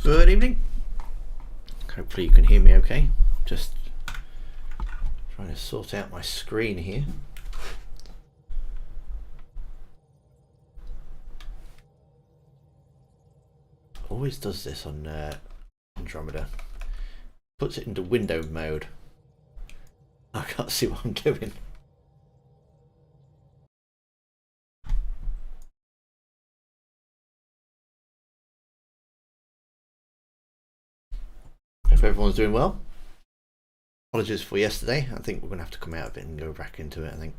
Good evening. Hopefully you can hear me okay. Just trying to sort out my screen here. Always does this on Andromeda. Puts it into window mode. I can't see what I'm doing. Hope everyone's doing well. Apologies for yesterday. I think we're going to have to come out of it and go back into it, I think.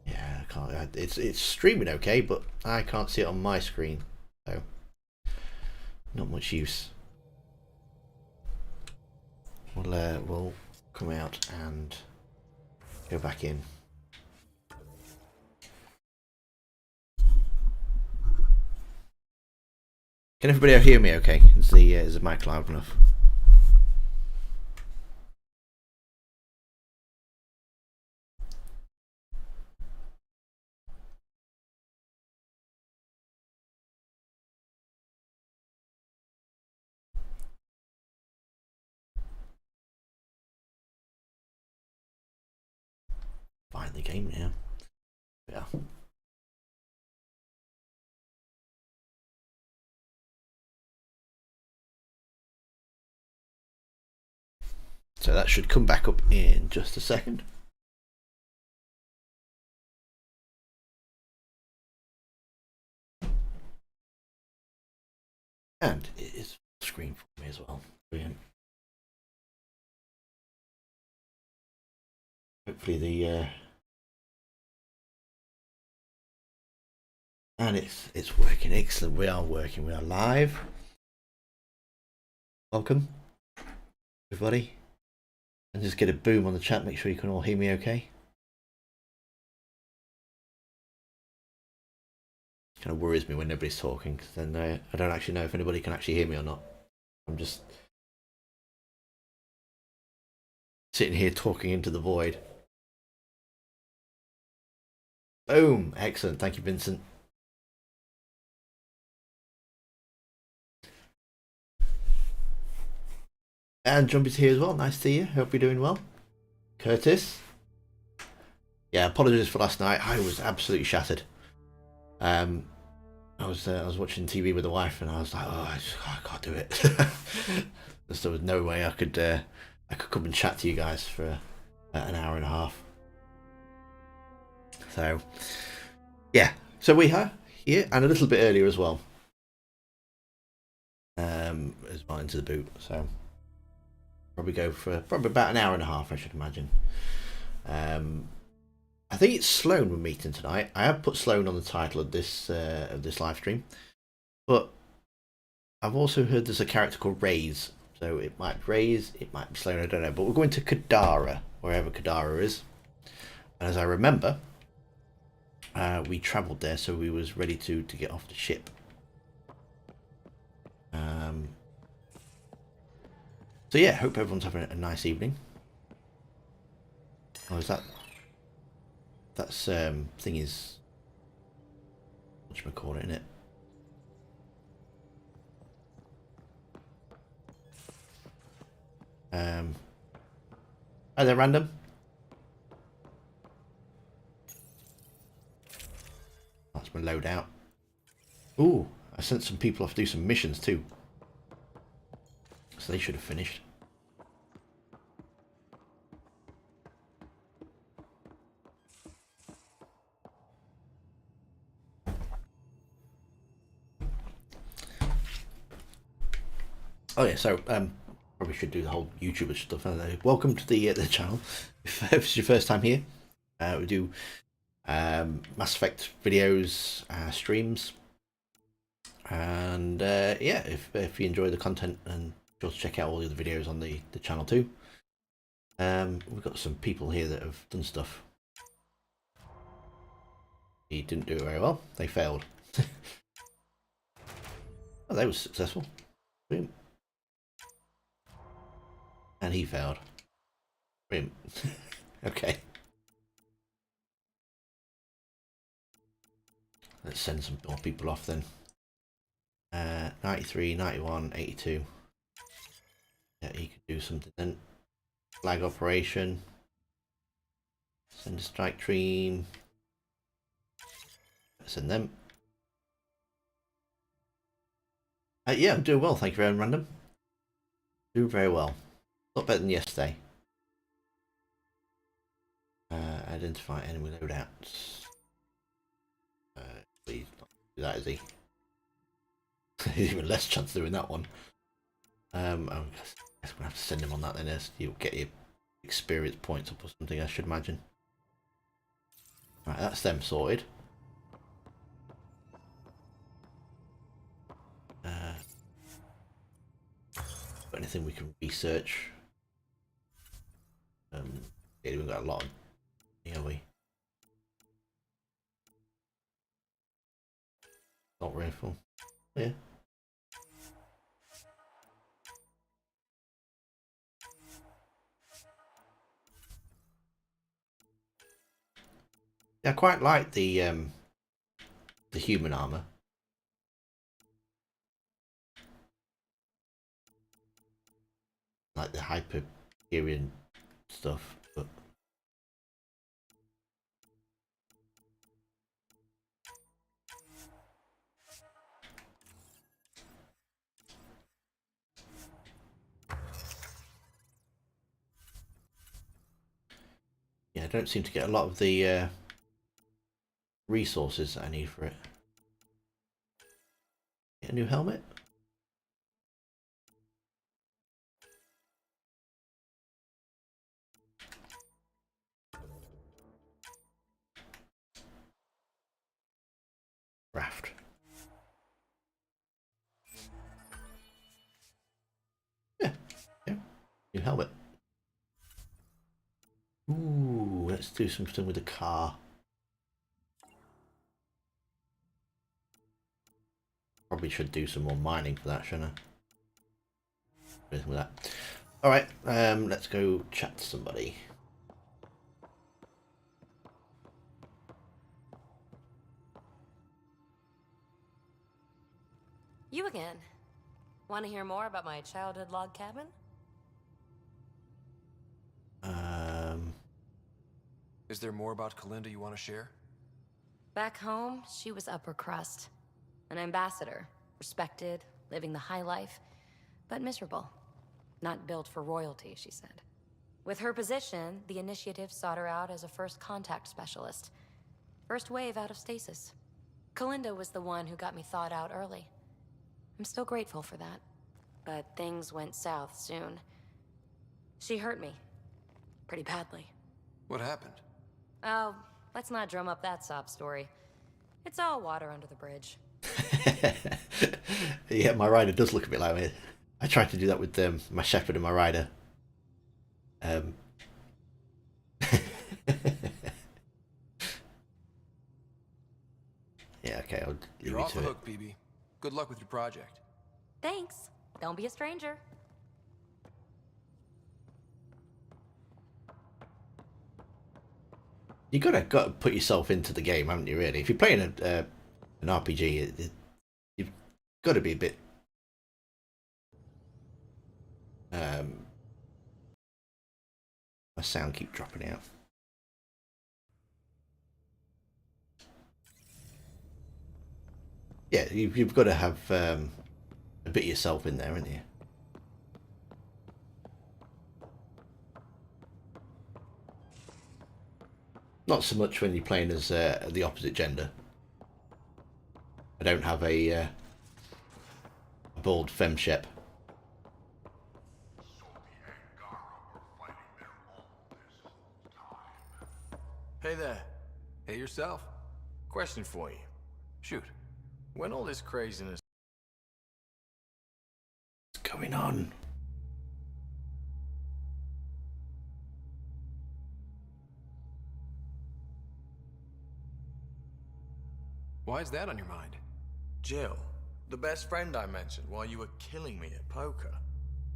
Yeah, I can't. It's streaming okay, but I can't see it on my screen. So, not much use. We'll come out and go back in. Can everybody hear me okay? Is the mic loud enough? Find the game now. Yeah. So that should come back up in just a second. And it is full screen for me as well. Brilliant. Hopefully the and it's working. Excellent. We are working. We are live. Welcome, everybody. And just get a boom on the chat. Make sure you can all hear me okay. Kind of worries me when nobody's talking, because then I don't actually know if anybody can actually hear me or not. I'm just sitting here talking into the void. Boom! Excellent. Thank you, Vincent. And Jumpy's here as well. Nice to see you. Hope you're doing well. Curtis. Yeah, apologies for last night. I was absolutely shattered. I was watching TV with the wife, and I was like, oh, I can't do it. There was no way I could come and chat to you guys for an hour and a half. So, yeah. So we are here, and a little bit earlier as well. As well into the boot. So probably go for about an hour and a half, I should imagine. I think it's Sloane we're meeting tonight. I have put Sloane on the title of this live stream, but I've also heard there's a character called Raze, so it might be Raze, it might be Sloane, I don't know. But we're going to Kadara, wherever Kadara is, and as I remember, we travelled there, so we was ready to get off the ship. So yeah, hope everyone's having a nice evening. Oh, is that? That's thing is, whatchamacallit, isn't it? Are they random? That's my loadout. Ooh, I sent some people off to do some missions too. So they should have finished. Oh yeah, so probably should do the whole YouTuber stuff. Welcome to the channel. If it's your first time here, we do Mass Effect videos, streams, and yeah, if you enjoy the content, and just check out all the other videos on the channel too. We've got some people here that have done stuff. He didn't do it very well. They failed. Oh, they were successful. Brilliant. And he failed. Brilliant. Okay. Let's send some more people off then. 93, 91, 82. Yeah, he could do something then. Flag operation. Send a strike team. Send them. Yeah, I'm doing well, thank you very much, Random. Doing very well. A lot better than yesterday. Identify enemy loadouts. Please not do that, is he? There's even less chance of doing that one. I guess we'll have to send him on that then, as you'll get your experience points up or something, I should imagine. Right, that's them sorted. Anything we can research? Yeah, we've got a lot of, have we? Not rifle. Yeah. Yeah, I quite like the human armor. Like the Hyperion stuff, but yeah, I don't seem to get a lot of the resources that I need for it. Get a new helmet? Raft. Yeah, yeah. New helmet. Ooh, let's do something with the car. Probably should do some more mining for that, shouldn't I? Anything with that. Alright, let's go chat to somebody. You again. Want to hear more about my childhood log cabin? Is there more about Kalinda you want to share? Back home, she was upper crust. An ambassador. Respected, living the high life, but miserable. Not built for royalty, she said. With her position, the initiative sought her out as a first contact specialist. First wave out of stasis. Kalinda was the one who got me thawed out early. I'm still grateful for that. But things went south soon. She hurt me. Pretty badly. What happened? Oh, let's not drum up that sob story. It's all water under the bridge. Yeah, my rider does look a bit like me. I tried to do that with my shepherd and my rider. Yeah, okay, I'll leave You're you off to the it. hook, BB. Good luck with your project. Thanks. Don't be a stranger. You gotta put yourself into the game, haven't you? Really, if you're playing an RPG, you've got to be a bit. My sound keep dropping out. Yeah, you've got to have a bit of yourself in there, haven't you? Not so much when you're playing as the opposite gender. I don't have a bald femshep. Hey there. Hey yourself. Question for you. Shoot. When all this craziness... What's going on? Why is that on your mind? Jill, the best friend I mentioned while you were killing me at poker.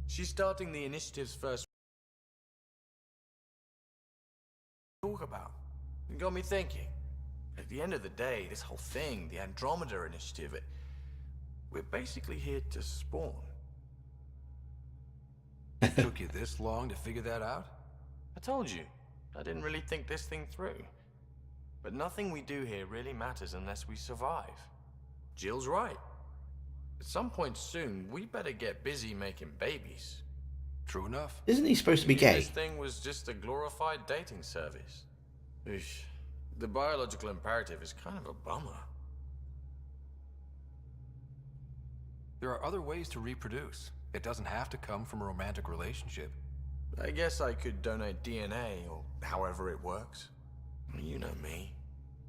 She's starting the initiative's first... talk about. It got me thinking. At the end of the day, this whole thing, the Andromeda initiative, We're basically here to spawn. Took you this long to figure that out? I told you, I didn't really think this thing through. But nothing we do here really matters unless we survive. Jill's right. At some point soon, we better get busy making babies. True enough. Isn't he supposed to be Maybe gay? This thing was just a glorified dating service. Oosh. The biological imperative is kind of a bummer. There are other ways to reproduce. It doesn't have to come from a romantic relationship. I guess I could donate DNA, or however it works. You know me.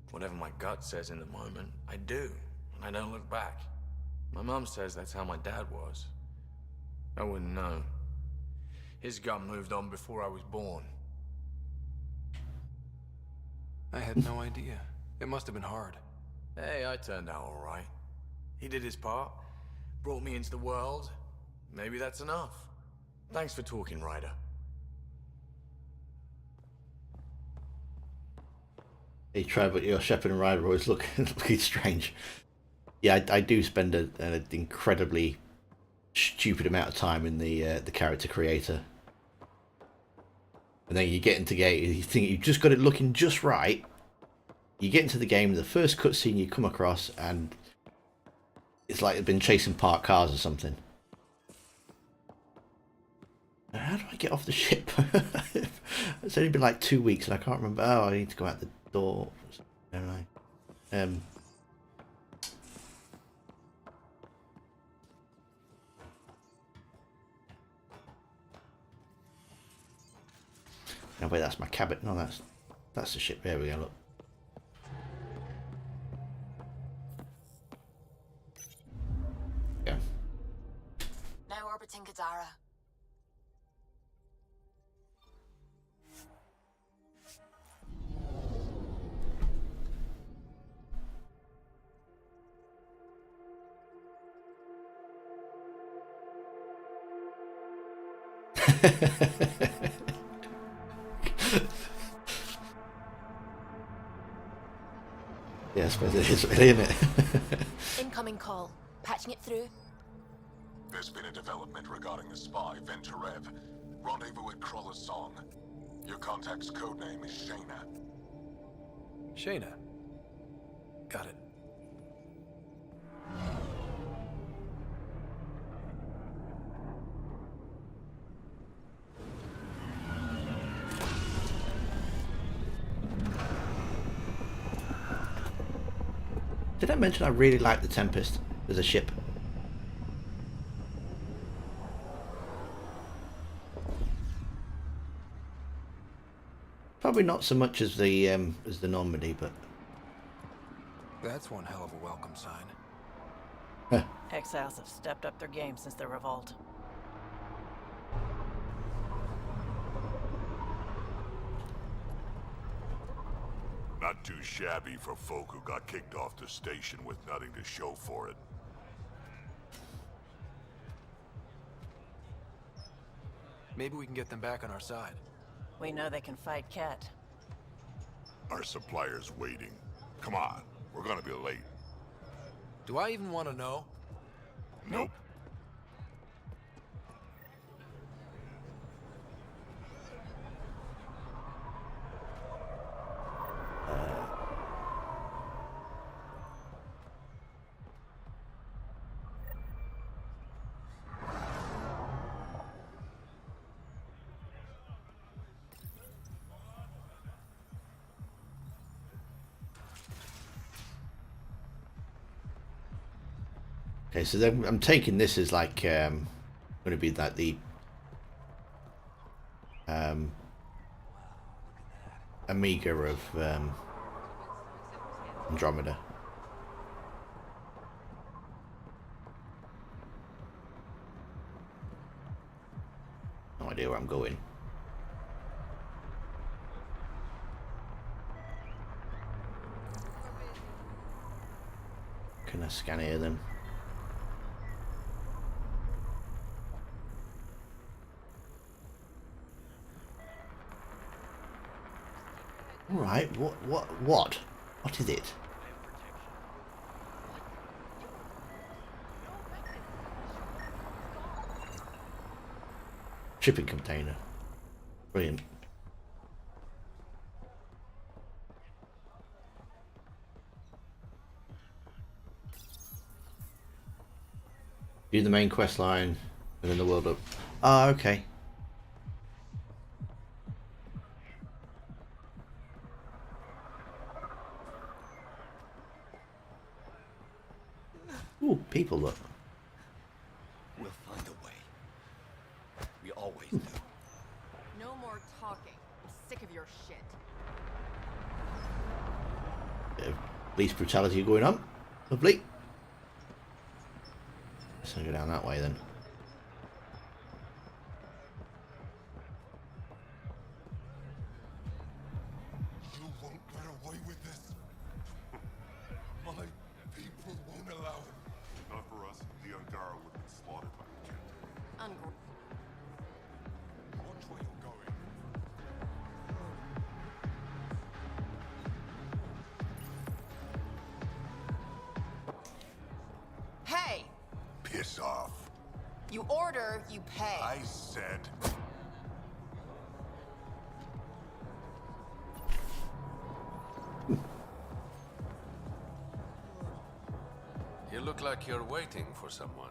Whatever my gut says in the moment, I do, and I don't look back. My mom says that's how my dad was. I wouldn't know. His gut moved on before I was born. I had no idea. It must have been hard. Hey, I turned out all right. He did his part, brought me into the world. Maybe that's enough. Thanks for talking, Ryder. Hey, Trevor, your Shepherd and Ryder always looking strange. Yeah, I do spend an incredibly stupid amount of time in the character creator. And then you get into game, you think you've just got it looking just right. You get into the game, the first cutscene you come across, and it's like they've been chasing parked cars or something. How do I get off the ship? It's only been like 2 weeks and I can't remember. Oh, I need to go out the door. Don't I? No, wait, that's my cabin. No, that's the ship. There we go, look. Yeah. Now orbiting Gadara. Yeah, I suppose it is really, isn't it? Incoming call. Patching it through. There's been a development regarding the spy, Venturev. Rendezvous at Kroller's Song. Your contact's codename is Shayna. Shayna. Got it. Did I mention I really like the Tempest as a ship? Probably not so much as the Normandy, but That's one hell of a welcome sign. Exiles have stepped up their game since the revolt. Not too shabby for folk who got kicked off the station with nothing to show for it. Maybe we can get them back on our side. We know they can fight Ket. Our supplier's waiting. Come on, we're gonna be late. Do I even want to know? Nope. okay. So then I'm taking this as like going to be like the Amiga of Andromeda. No idea where I'm going. Can I scan here then? All right. What is it? Shipping container. Brilliant. Do the main quest line and then the world up. Ah, okay. Ooh, people look. We'll find a way. We always do. No more talking. I'm sick of your shit. Bit of police brutality going on. Lovely. Let's go down that way then. You won't get away with this. My people won't allow it. Not for us. The Angara would be slaughtered by the cat. Watch where you're going. Hey! Piss off. You order, you pay. I said. You look like you're waiting for someone.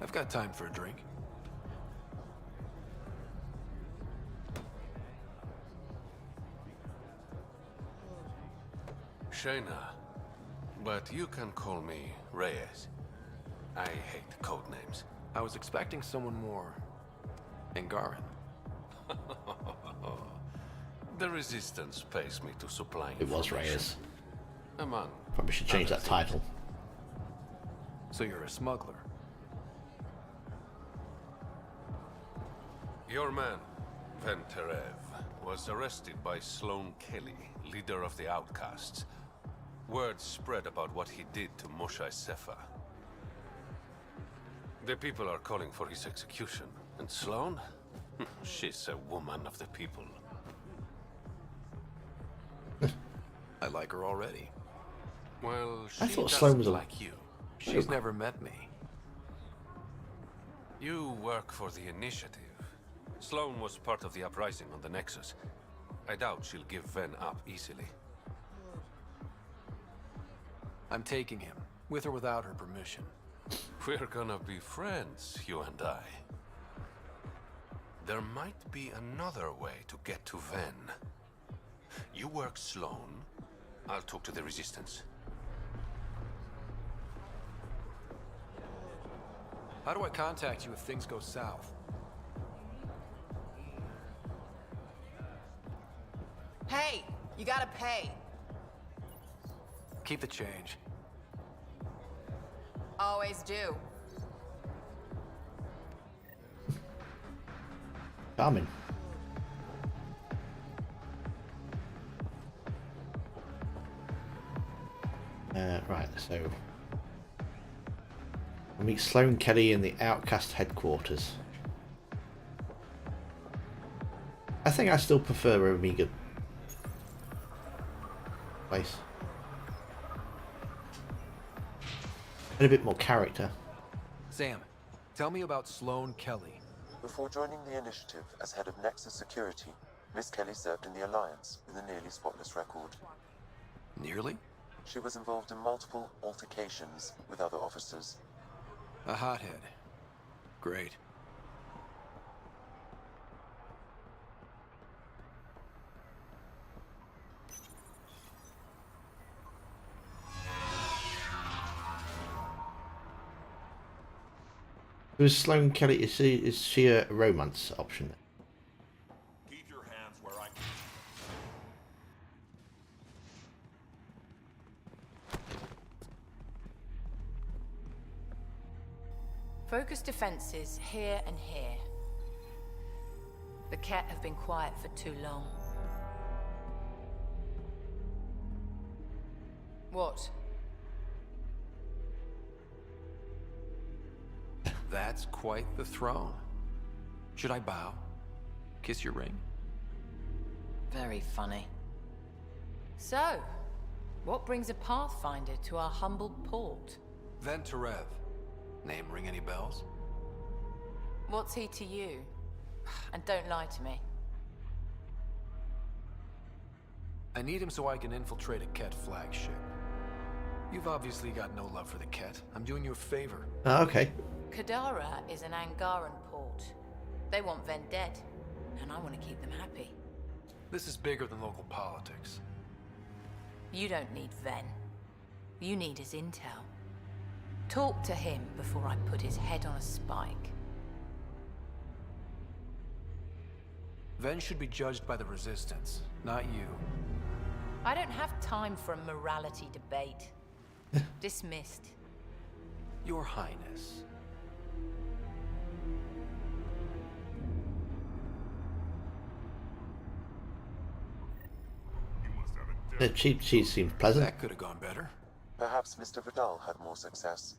I've got time for a drink. Shayna, but you can call me Reyes. I hate code names. I was expecting someone more Angaran. The Resistance pays me to supply It was information. Reyes. Among Probably should change other that title. So you're a smuggler. Your man, Venterev, was arrested by Sloane Kelly, leader of the Outcasts. Word spread about what he did to Moshe Sefa. The people are calling for his execution. And Sloane? She's a woman of the people. I like her already. Well, she I thought doesn't Sloane was a- like you. She's never met me. You work for the Initiative. Sloane was part of the uprising on the Nexus. I doubt she'll give Ven up easily. I'm taking him, with or without her permission. We're gonna be friends, you and I. There might be another way to get to Ven. You work Sloane. I'll talk to the Resistance. How do I contact you if things go south? Hey! You gotta pay. Keep the change. Always do. Charming. Right, so we meet Sloane Kelly in the Outcast headquarters. I think I still prefer Omega place. And a bit more character. Sam, tell me about Sloane Kelly. Before joining the Initiative as head of Nexus Security, Miss Kelly served in the Alliance with a nearly spotless record. Nearly? She was involved in multiple altercations with other officers. A hothead. Great. Is Sloane Kelly, is she a romance option? Keep your hands where I can. Focus defenses here and here. The Ket have been quiet for too long. What? That's quite the throne. Should I bow? Kiss your ring? Very funny. So, What brings a Pathfinder to our humble port? Ven Terev. Name ring any bells? What's he to you? And don't lie to me. I need him so I can infiltrate a Ket flagship. You've obviously got no love for the Ket. I'm doing you a favor. Oh, okay. Kadara is an Angaran port. They want Ven dead, and I want to keep them happy. This is bigger than local politics. You don't need Ven. You need his intel. Talk to him before I put his head on a spike. Ven should be judged by the Resistance, not you. I don't have time for a morality debate. Dismissed. Your Highness. She seems pleasant. That could have gone better. Perhaps Mr. Vidal had more success.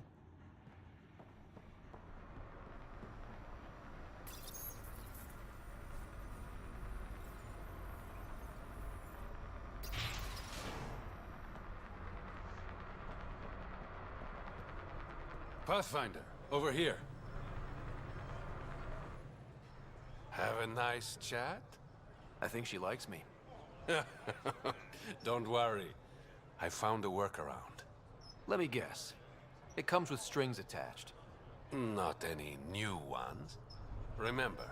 Pathfinder, over here. Have a nice chat? I think she likes me. Don't worry. I found a workaround. Let me guess. It comes with strings attached. Not any new ones. Remember,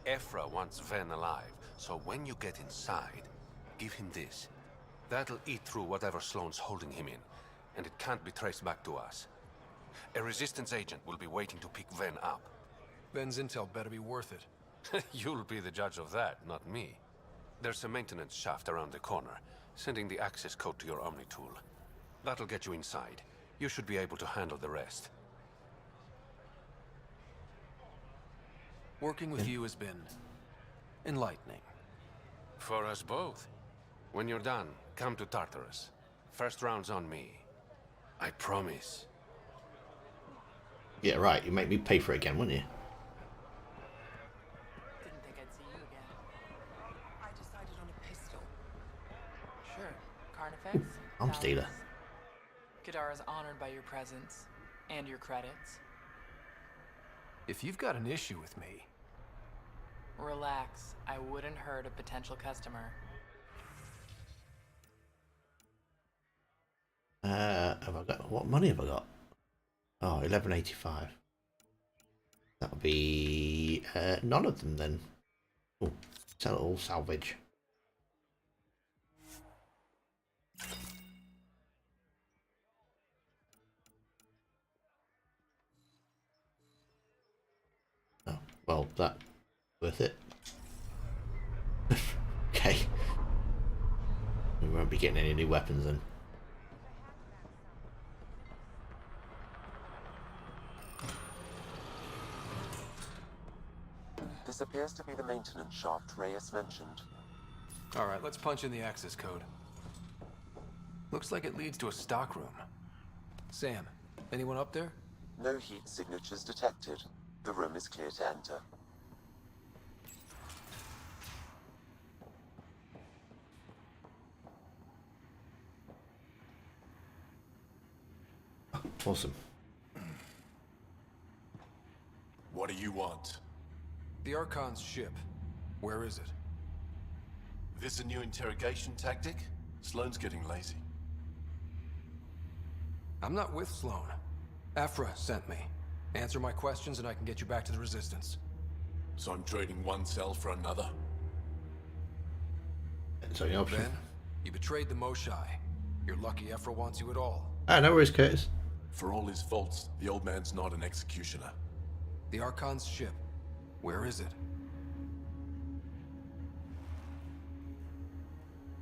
Ephra wants Ven alive, so when you get inside, give him this. That'll eat through whatever Sloane's holding him in, and it can't be traced back to us. A Resistance agent will be waiting to pick Ven up. Ven's intel better be worth it. You'll be the judge of that, not me. There's a maintenance shaft around the corner, sending the access code to your Omni tool. That'll get you inside. You should be able to handle the rest. Working with you has been enlightening. For us both. When you're done, come to Tartarus. First round's on me. I promise. Yeah, right. You make me pay for it again, wouldn't you? Didn't think I'd see you again. I decided on a pistol. Sure. Carnifex? I'm Steeler. Kadara's honored by your presence and your credits. If you've got an issue with me... Relax. I wouldn't hurt a potential customer. Have I got... What money have I got? Oh, 11.85. That'll be... none of them then. Oh, sell it all salvage. Oh, well, that... worth it. Okay. We won't be getting any new weapons then. This appears to be the maintenance shaft Reyes mentioned. Alright, let's punch in the access code. Looks like it leads to a stockroom. Sam, anyone up there? No heat signatures detected. The room is clear to enter. Awesome. What do you want? The Archon's ship. Where is it? This a new interrogation tactic? Sloane's getting lazy. I'm not with Sloane. Ephra sent me. Answer my questions and I can get you back to the Resistance. So I'm trading one cell for another? That's the option. Ben, you betrayed the Moshai. You're lucky Ephra wants you at all. Ah, no worries, Curtis. For all his faults, the old man's not an executioner. The Archon's ship. Where is it?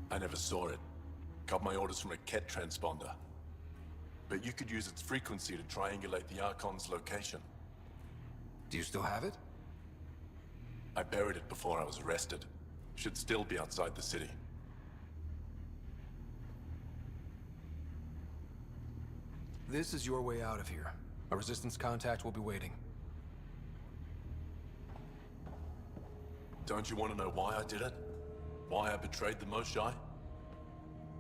I never saw it. Got my orders from a Ket transponder. But you could use its frequency to triangulate the Archon's location. Do you still have it? I buried it before I was arrested. Should still be outside the city. This is your way out of here. A Resistance contact will be waiting. Don't you want to know why I did it? Why I betrayed the Moshai?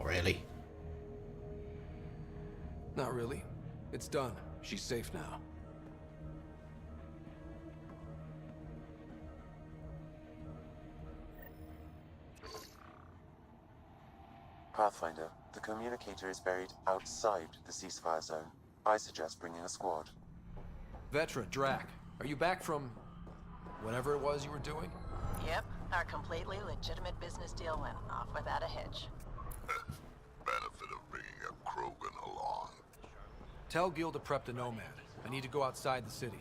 Really? Not really. It's done. She's safe now. Pathfinder, the communicator is buried outside the ceasefire zone. I suggest bringing a squad. Vetra, Drac, are you back from whatever it was you were doing? Yep, our completely legitimate business deal went off without a hitch. Benefit of bringing a Krogan along. Tell Gil to prep the Nomad. I need to go outside the city.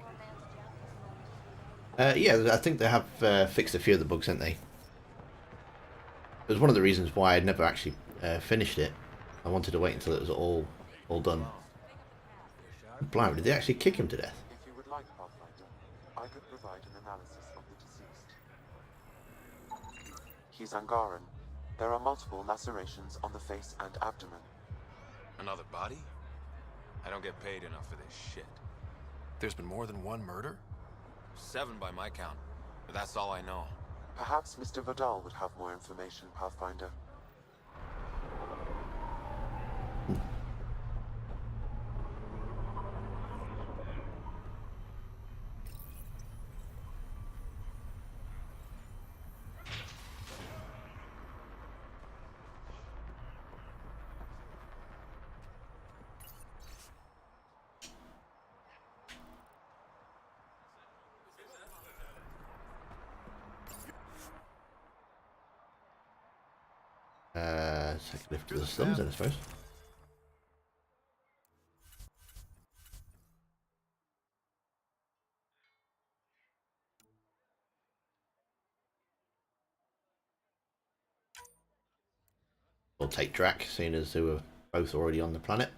Yeah, I think they have fixed a few of the bugs, haven't they? It was one of the reasons why I'd never actually finished it. I wanted to wait until it was all done. Blimey, did they actually kick him to death? If you would like, Pathfinder, I could provide an analysis of the deceased. He's Angaran. There are multiple lacerations on the face and abdomen. Another body? I don't get paid enough for this shit. There's been more than one murder? 7 by my count, but that's all I know. Perhaps Mr. Vidal would have more information, Pathfinder. Second lift to the slums, then, I suppose. We'll take Drac, seeing as they were both already on the planet.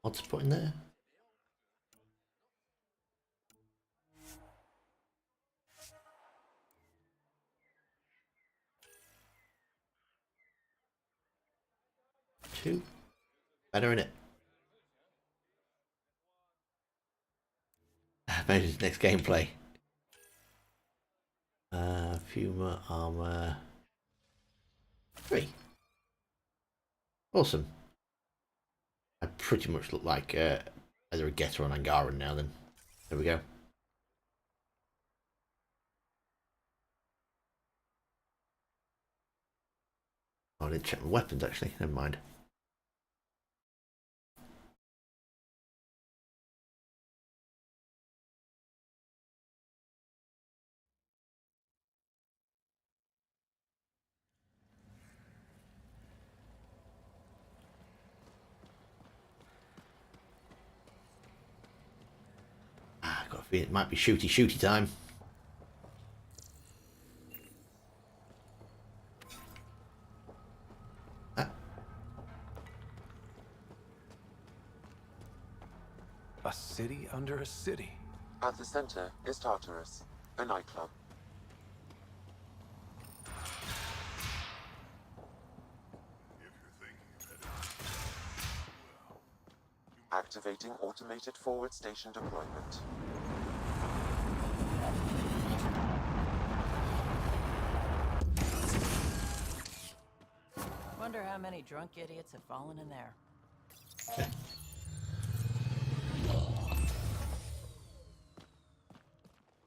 What's put in there? Two. Better in it. Maybe it's next gameplay. Puma armor. 3. Awesome. I pretty much look like either a Getter or an Angaran now then. There we go. Oh, I didn't check my weapons actually, never mind. Ah, I've got a feeling it might be shooty time. A city under a city. At the center is Tartarus, a nightclub. Activating automated forward station deployment. Wonder how many drunk idiots have fallen in there.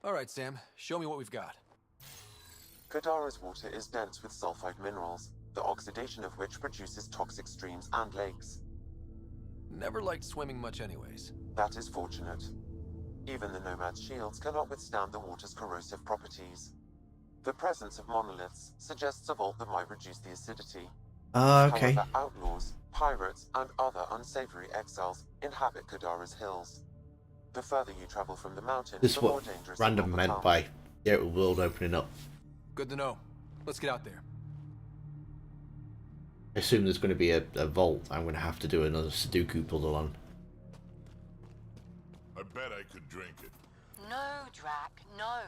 All right, Sam. Show me what we've got. Kadara's water is dense with sulfide minerals, the oxidation of which produces toxic streams and lakes. Never liked swimming much anyways. That is fortunate. Even the Nomad's shields cannot withstand the water's corrosive properties. The presence of monoliths suggests a vault that might reduce the acidity. Okay. However, outlaws, pirates, and other unsavory exiles inhabit Kadara's hills. The further you travel from the mountain, This is the more what dangerous random it will meant become. by the outer world opening up. Good to know. Let's get out there. I assume there's going to be a vault I'm going to have to do another Sudoku puzzle on. I bet I could drink it. No, Drac, no.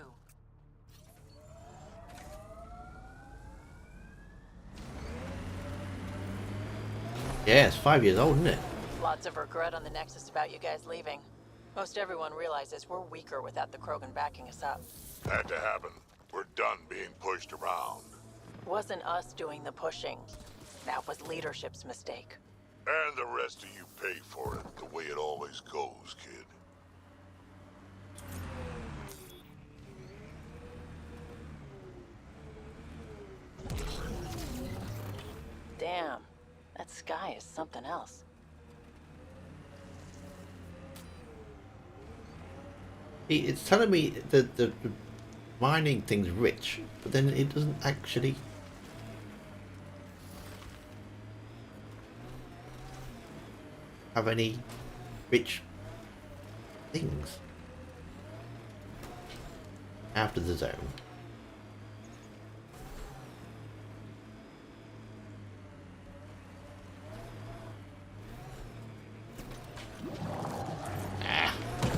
Yeah, it's 5 years old, isn't it? Lots of regret on the Nexus about you guys leaving. Most everyone realizes we're weaker without the Krogan backing us up. Had to happen. We're done being pushed around. Wasn't us doing the pushing. That was leadership's mistake. And the rest of you pay for it, the way it always goes, kid. Damn, that sky is something else. It's telling me that the mining thing's rich, but then it doesn't actually. Have any rich things after the zone.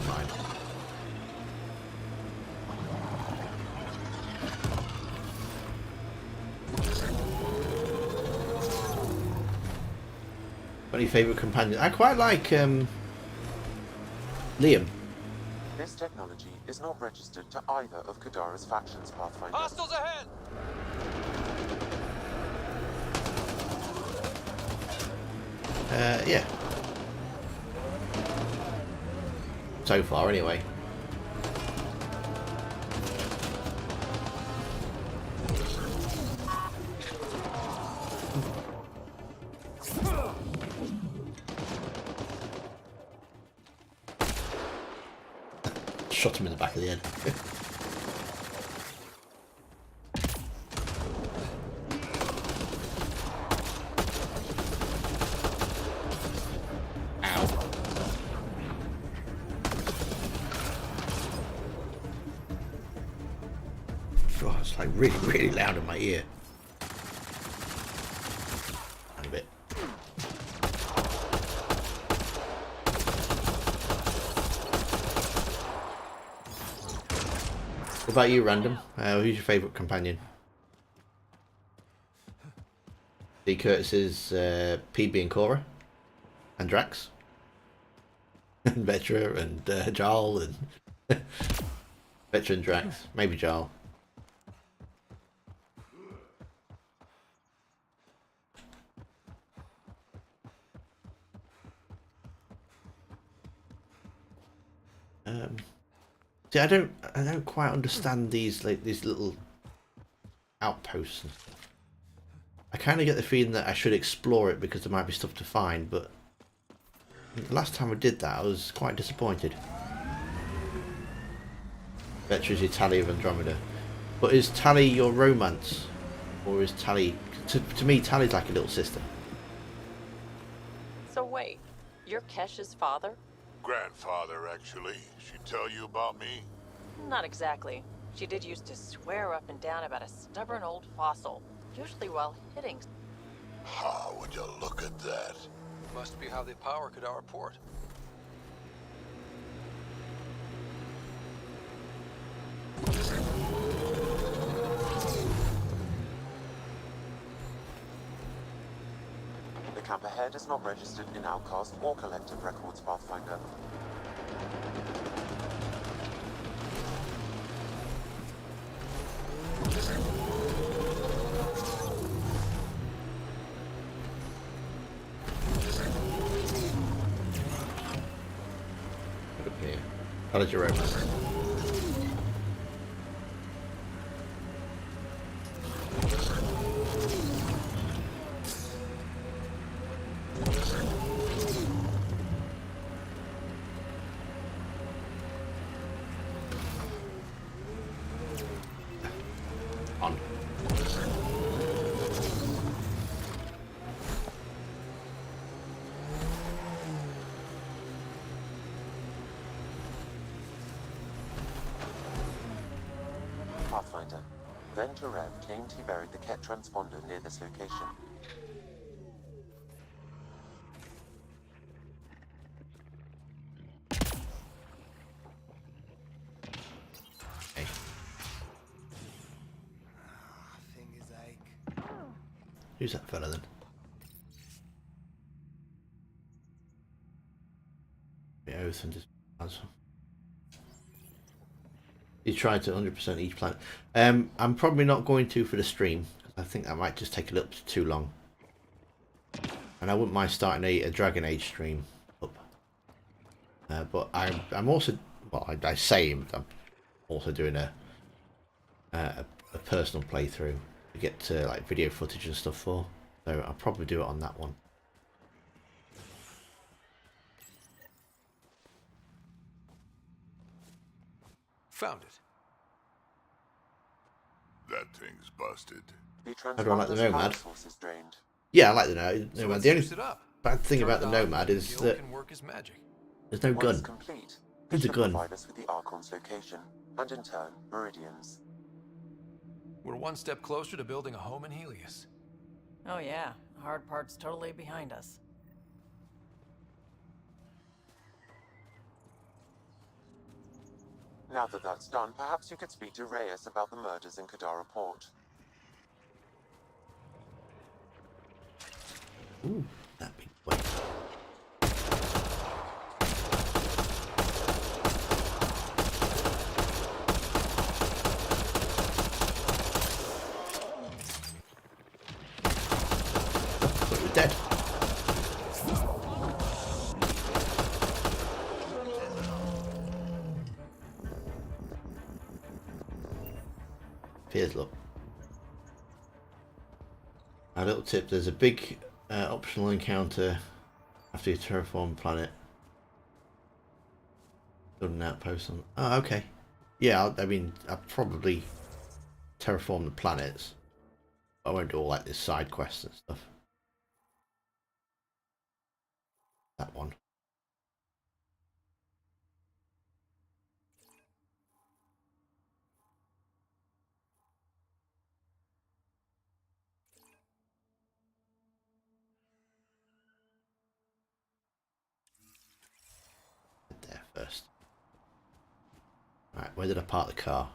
Fine. Any favourite companion? I quite like Liam. This technology is not registered to either of Kadara's factions, Pathfinder. Hostiles ahead! Yeah. So far, anyway. Shot him in the back of the head. God, it's like really, really loud in my ear. A bit. What about you, Random? Who's your favourite companion? D. Curtis's PB and Cora, and Drax, and Vetra, and Jarl, and Vetra and Drax, maybe Jarl. See, I don't quite understand these these little outposts and stuff. I kind of get the feeling that I should explore it because there might be stuff to find, but the last time I did that, I was quite disappointed. Vetra's your Tally of Andromeda, but is Tally your romance, or is Tally to me Tally's like a little sister? So wait, you're Kesh's father? Grandfather, actually. She tell you about me? Not exactly. She did used to swear up and down about a stubborn old fossil, usually while hitting. How would you look at that? Must be how they power Kadara Port. The camp ahead is not registered in Outcast or Collective Records, Pathfinder. Okay. How did you romance? On. Pathfinder. Then Jareb claimed he buried the Ket transponder near this location. Okay. Fingers ache. Who's that fella then? Oath and you tried to 100% each planet. I'm probably not going to for the stream because I think that might just take it up to too long. And I wouldn't mind starting a Dragon Age stream up. But I'm also, well, I say I'm also doing a personal playthrough to get like video footage and stuff for. So I'll probably do it on that one. Found it. That thing's busted. How do I like the Nomad? Source is drained. Yeah, I like the Nomad. So The only it up. bad thing Turn about the it on, Nomad is Gil that can work his magic. there's no Once gun. complete, Who's a should gun? provide us with the Archon's location, and in turn, Meridian's. We're one step closer to building a home in Helios. Oh yeah, the hard part's totally behind us. Now that that's done, perhaps you could speak to Reyes about the murders in Kadara Port. Ooh, that big boy. But we're dead. Here's look. A little tip: there's a big optional encounter after you terraform a planet. Build an outpost on. Oh, okay. Yeah, I mean, I'll probably terraform the planets. I won't do all like this side quests and stuff. That one. There first. Right, where did I park the car?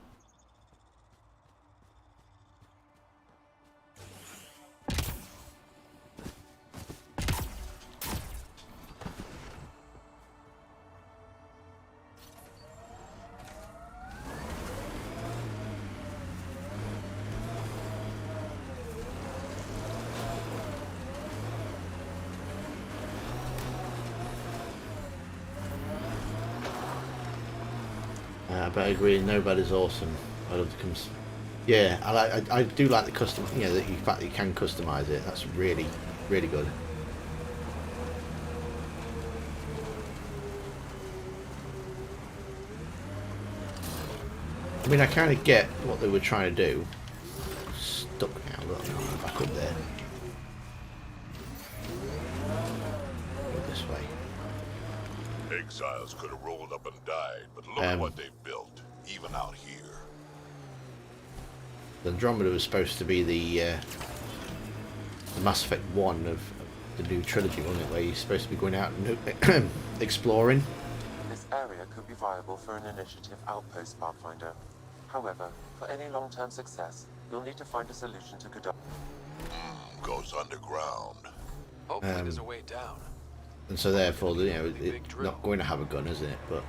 But I agree, nobody's awesome. I love the yeah, I do like the custom. You know, the fact that you can customize it. That's really good. I mean, I kind of get what they were trying to do. Stuck now. Look, back up there. Go this way. Exiles could have rolled up and died, but look at what they've built, even out here. Andromeda was supposed to be the Mass Effect 1 of the new trilogy, wasn't it? Where you're supposed to be going out and exploring. This area could be viable for an initiative outpost, Pathfinder. However, for any long-term success, you'll need to find a solution to Kadara. Goes underground. Hopefully there's a way down. And so therefore, you know, it's not going to have a gun, isn't it? But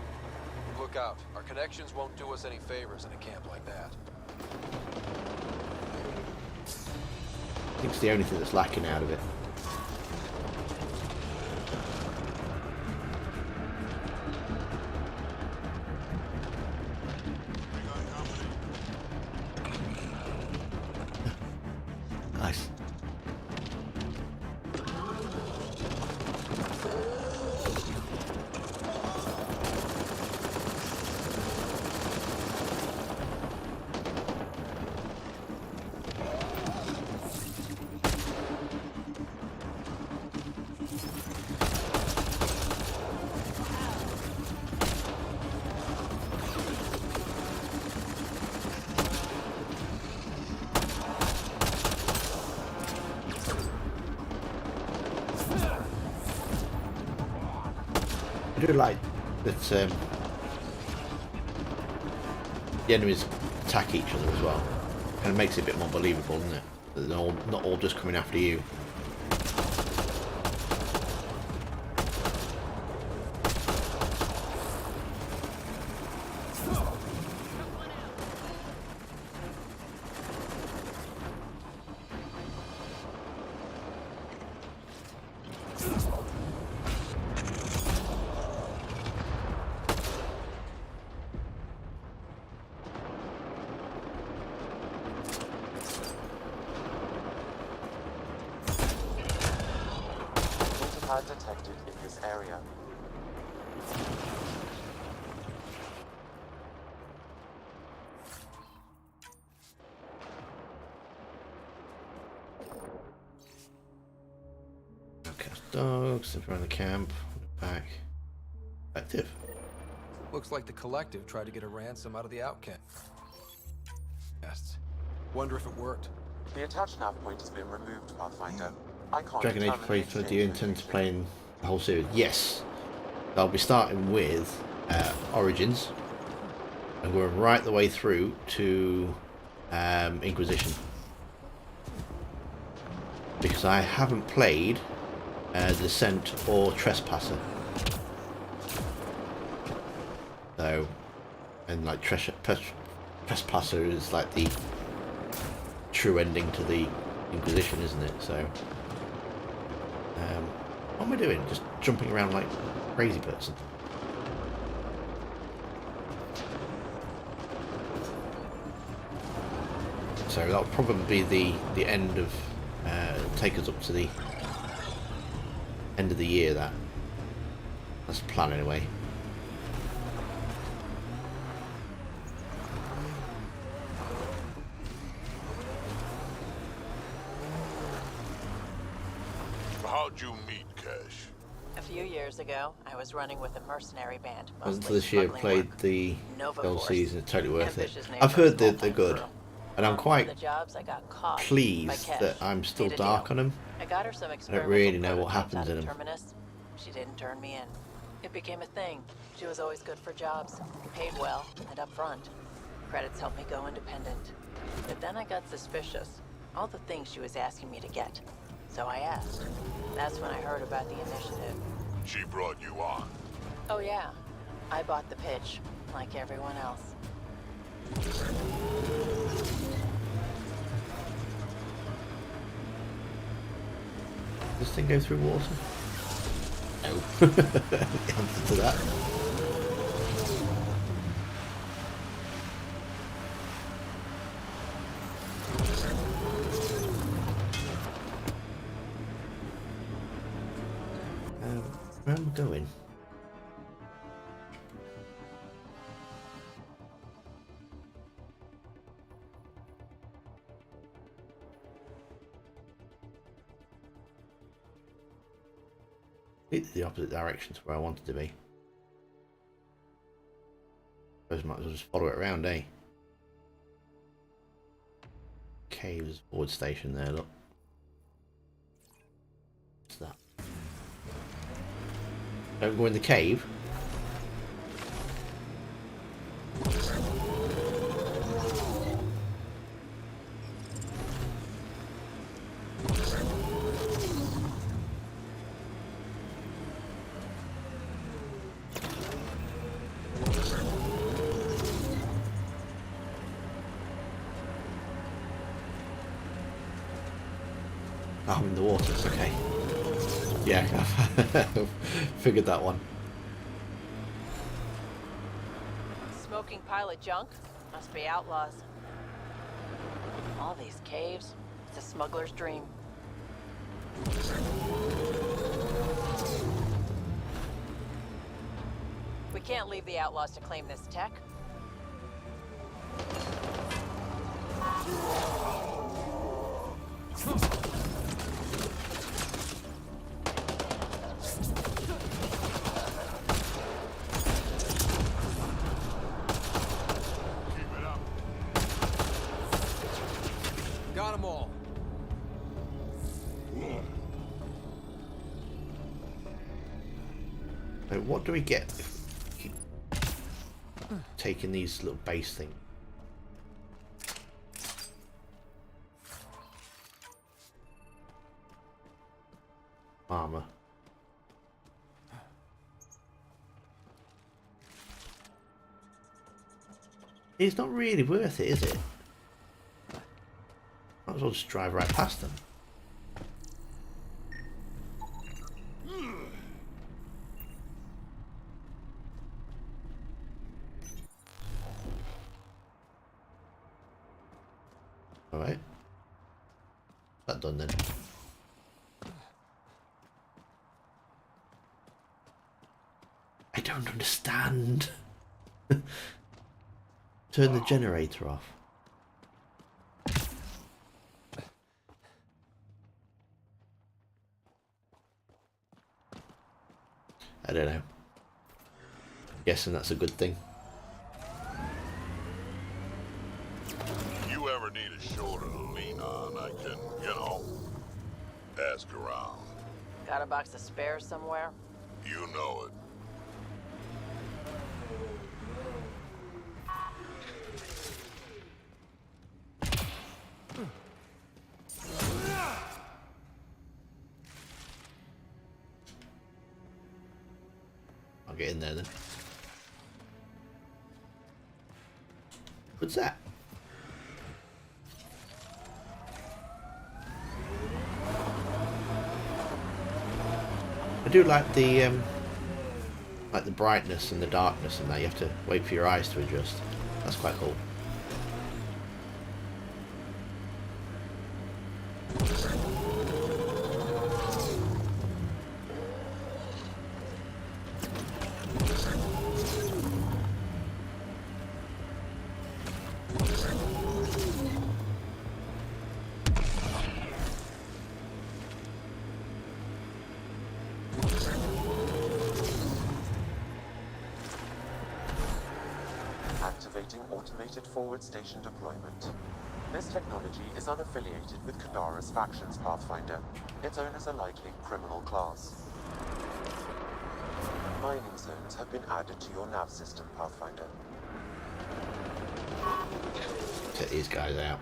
Look out. Our connections won't do us any favors in a camp like that. I think it's the only thing that's lacking out of it. Nice. I do like that the enemies attack each other as well. Kind of makes it a bit more believable, doesn't it? That they're not all just coming after you. crafted in this area. Okay, dogs, around the camp, back. Active. Looks like the Collective tried to get a ransom out of the outcasts. Wonder if it worked. The attached nav point has been removed, Pathfinder. I can't Dragon Age determine the playthrough. Do exchange you intend to location. play in the whole series? Yes. I'll be starting with Origins and going right the way through to Inquisition, because I haven't played Descent or Trespasser. So, and like Trespasser is like the true ending to the Inquisition, isn't it? So, what am I doing? Just jumping around like a crazy person. So that'll probably be the end of take us up to the end of the year. That's the plan anyway. How'd you meet Cash? A few years ago, I was running with a mercenary band. Until this year, smuggling played work. the Nova LCs Force. and it's totally worth it. Ambitious name I've for a heard that they're small-time good, crew. and I'm On one of quite the jobs, I got caught by pleased Kesh. that I'm still Made a dark deal. on them. I got her some I don't experimental really know what prototypes happens out in of them. Terminus. She didn't turn me in. It became a thing. She was always good for jobs, paid well, and upfront. Credits helped me go independent. But then I got suspicious. All the things she was asking me to get. So I asked. That's when I heard about the initiative. She brought you on. Oh yeah. I bought the pitch, like everyone else. Does this thing go through water? No. The answer to that. Where am I going? Completely the opposite direction to where I wanted to be. Suppose I might as well just follow it around, eh? Caves, forward station there, look. What's that? Don't go in the cave. Oh, I'm in the water, it's okay. Yeah, figured that one. Smoking pile of junk? Must be outlaws. All these caves. It's a smuggler's dream. We can't leave the outlaws to claim this tech. Got them all. So what do we get if we keep taking these little base things? Armor. It's not really worth it, is it? Might as well just drive right past them. Alright. That done then. I don't understand. Turn the generator off. I don't know. Guessing that's a good thing. If you ever need a shoulder to lean on, I can, ask around. Got a box of spares somewhere? You know it. I'll get in there then. What's that? I do like the brightness and the darkness and that. You have to wait for your eyes to adjust. That's quite cool. Activating automated forward station deployment. This technology is unaffiliated with Kadara's factions, Pathfinder. Its owners are likely criminal class. Mining zones have been added to your nav system, Pathfinder. Set these guys out.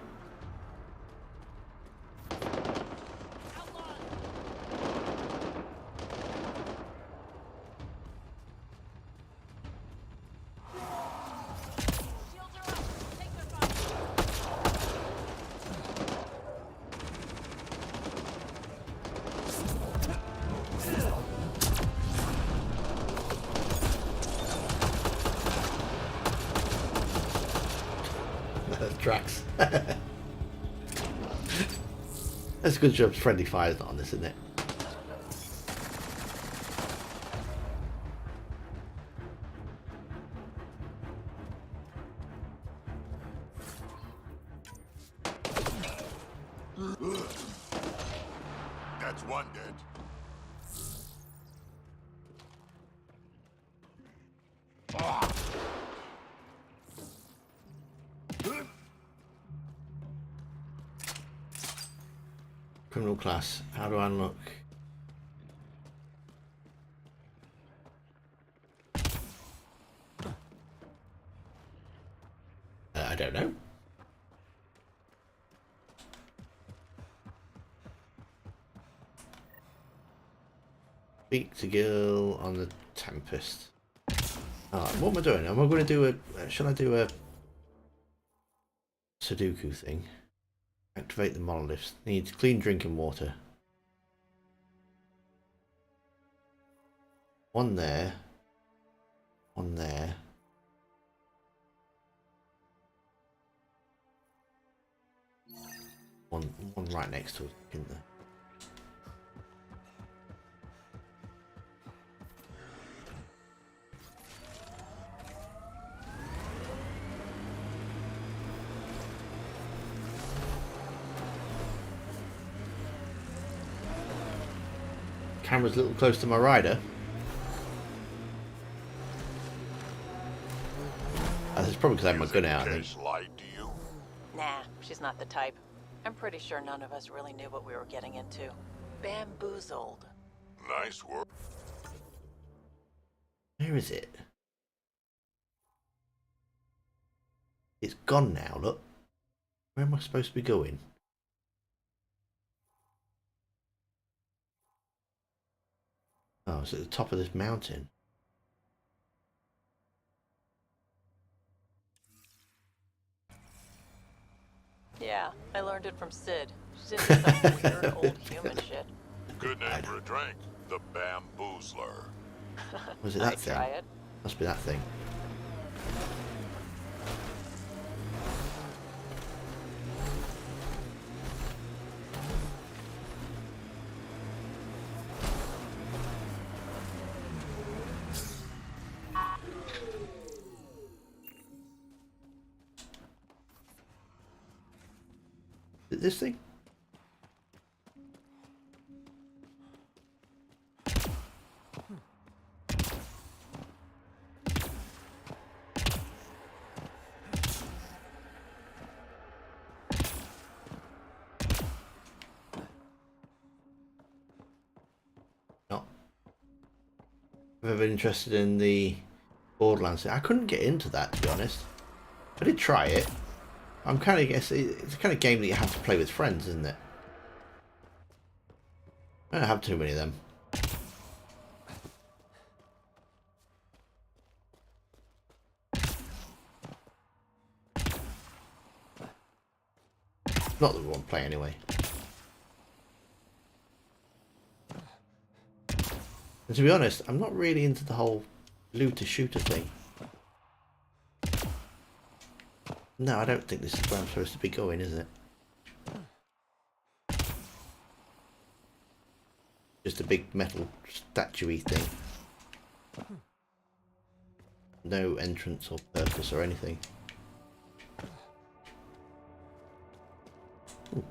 Tracks. That's a good job friendly fire's not on this, isn't it? That's one dead. Criminal class. How do I unlock? I don't know. Speak to Gil on the Tempest. Alright, what am I doing? Am I going to do a... Shall I do a Sudoku thing? Activate the monoliths. Needs clean drinking water. One there. One there. One right next to it, isn't there? Camera's a little close to my rider. That's probably because I have my gun out, I think. Lied to you? Nah, she's not the type. I'm pretty sure none of us really knew what we were getting into. Bamboozled. Nice work. Where is it? It's gone now, look. Where am I supposed to be going? Oh, it's at the top of this mountain. Yeah, I learned it from Sid. She's into some weird old human shit. Good name for a drink. The Bamboozler. Was it that I'd thing? try it. Must be that thing. it this thing? Not. I'm ever interested in the Borderlands. I couldn't get into that, to be honest. I did try it. I'm kind of guess it's the kind of game that you have to play with friends, isn't it? I don't have too many of them. Not that we want to play anyway. And to be honest, I'm not really into the whole looter shooter thing. No, I don't think this is where I'm supposed to be going, is it? Just a big metal statue-y thing. No entrance or purpose or anything. Ooh.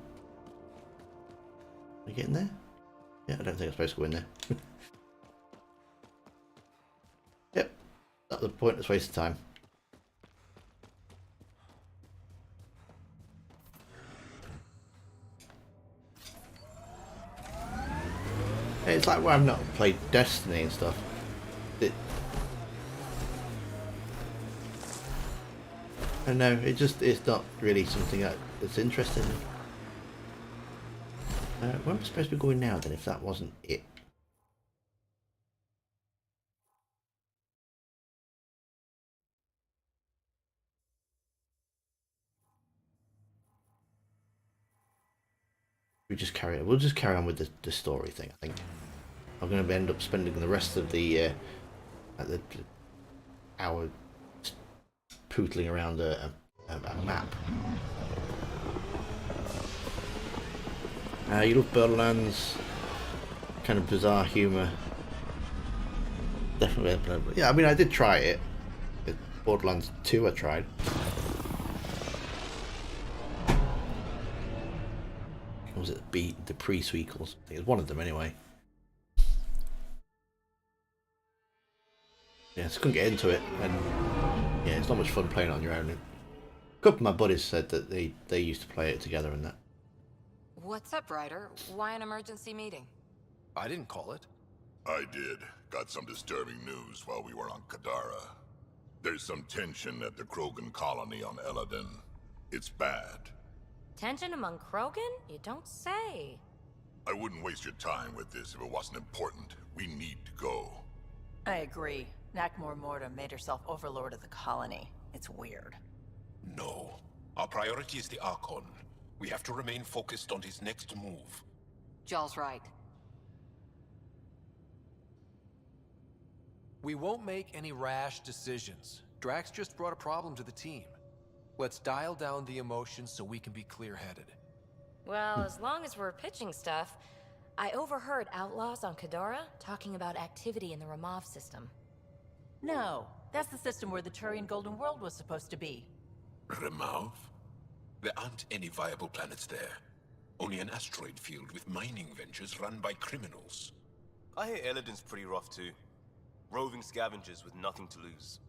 Are you getting there? Yeah, I don't think I'm supposed to go in there. Yep, that's the pointless waste of time. It's like where I've not played Destiny and stuff. I know, it's not really something that's interesting. Where am I supposed to be going now then, if that wasn't it? We'll just carry on with the story thing, I think. I'm going to end up spending the rest of the hour pootling around a map. You love Borderlands, kind of bizarre humour. Definitely, yeah. I mean, I did try it. Borderlands 2, I tried. Or was it the pre-sequel or something? It was one of them anyway. Yeah, I just couldn't get into it, and yeah, it's not much fun playing it on your own. A couple of my buddies said that they used to play it together and that. What's up, Ryder? Why an emergency meeting? I didn't call it. I did. Got some disturbing news while we were on Kadara. There's some tension at the Krogan colony on Eladin. It's bad. Tension among Krogan? You don't say. I wouldn't waste your time with this if it wasn't important. We need to go. I agree. Nakmor Morta made herself overlord of the colony. It's weird. No. Our priority is the Archon. We have to remain focused on his next move. Jall's right. We won't make any rash decisions. Drax just brought a problem to the team. Let's dial down the emotions so we can be clear-headed. Well, as long as we're pitching stuff, I overheard outlaws on Kadara talking about activity in the Ramov system. No, that's the system where the Turian Golden World was supposed to be. Remav? There aren't any viable planets there. Only an asteroid field with mining ventures run by criminals. I hear Eladin's pretty rough too. Roving scavengers with nothing to lose.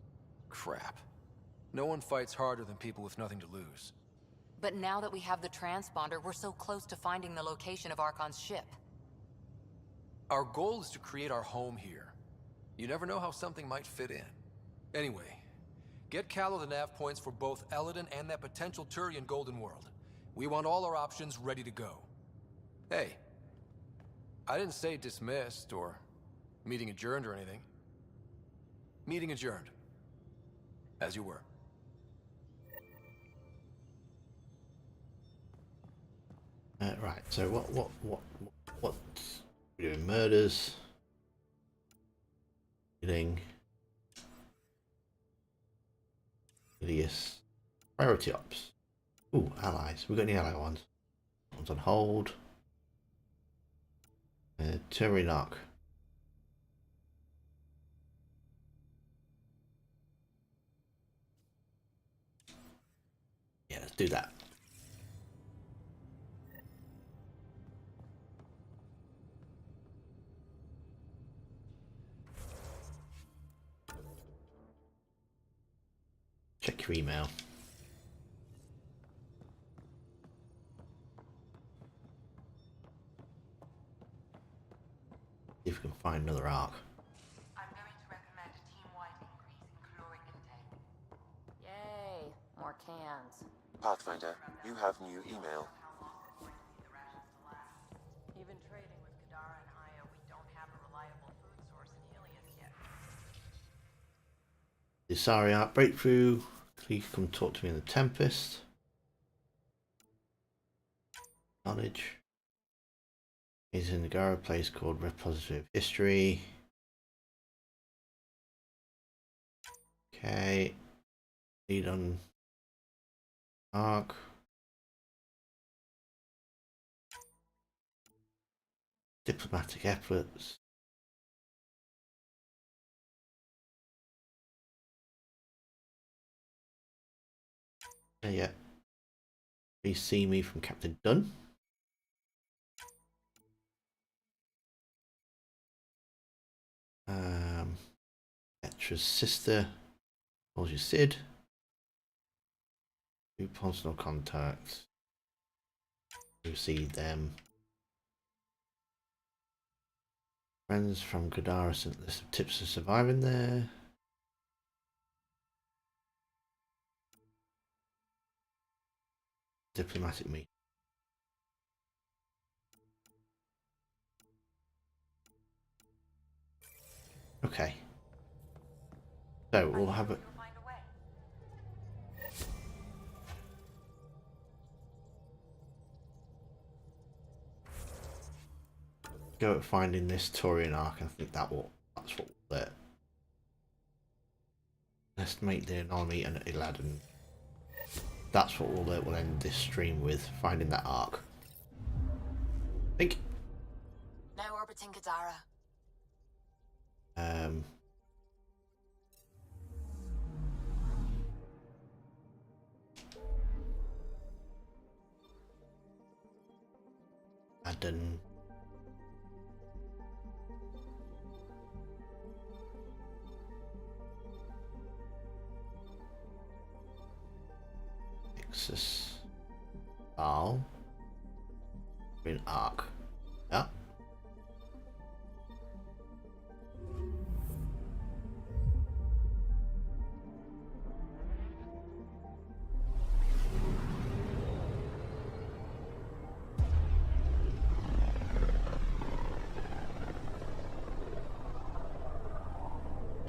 Crap. No one fights harder than people with nothing to lose. But now that we have the transponder, we're so close to finding the location of Archon's ship. Our goal is to create our home here. You never know how something might fit in. Anyway, get Callow the nav points for both Eladin and that potential Turian Golden World. We want all our options ready to go. Hey, I didn't say dismissed or meeting adjourned or anything. Meeting adjourned. As you were. Right, so what we're doing? Murders, killing, hideous, priority ops. Ooh, allies. We got any ally ones? One's on hold. Turinarch. Yeah, let's do that. Check your email. See if we can find another arc. I'm going to recommend a team-wide increase in caloric intake. Yay, more cans. Pathfinder, you have new email. Even trading with Kadara and Aya, we don't have a reliable food source in Helios yet. The Asari arc breakthrough. Please come talk to me in the Tempest. Knowledge. Is in the Gara place called Repository of History. Okay. Lead on arc. Diplomatic efforts. Yeah. Please see me from Captain Dunn. Petra's sister. Calls you Sid. Two personal contacts. You see them. Friends from Gadara sent list of tips for surviving there. Diplomatic meet. Okay. So we'll have it. Go at finding this Taurian arc. I think that's what we'll do. Let's make the anomaly and Iladan. That's what we'll end this stream with, finding that arc. Think. Now orbiting Kadara. Aden. Nexus. Al. Green arc. Yeah.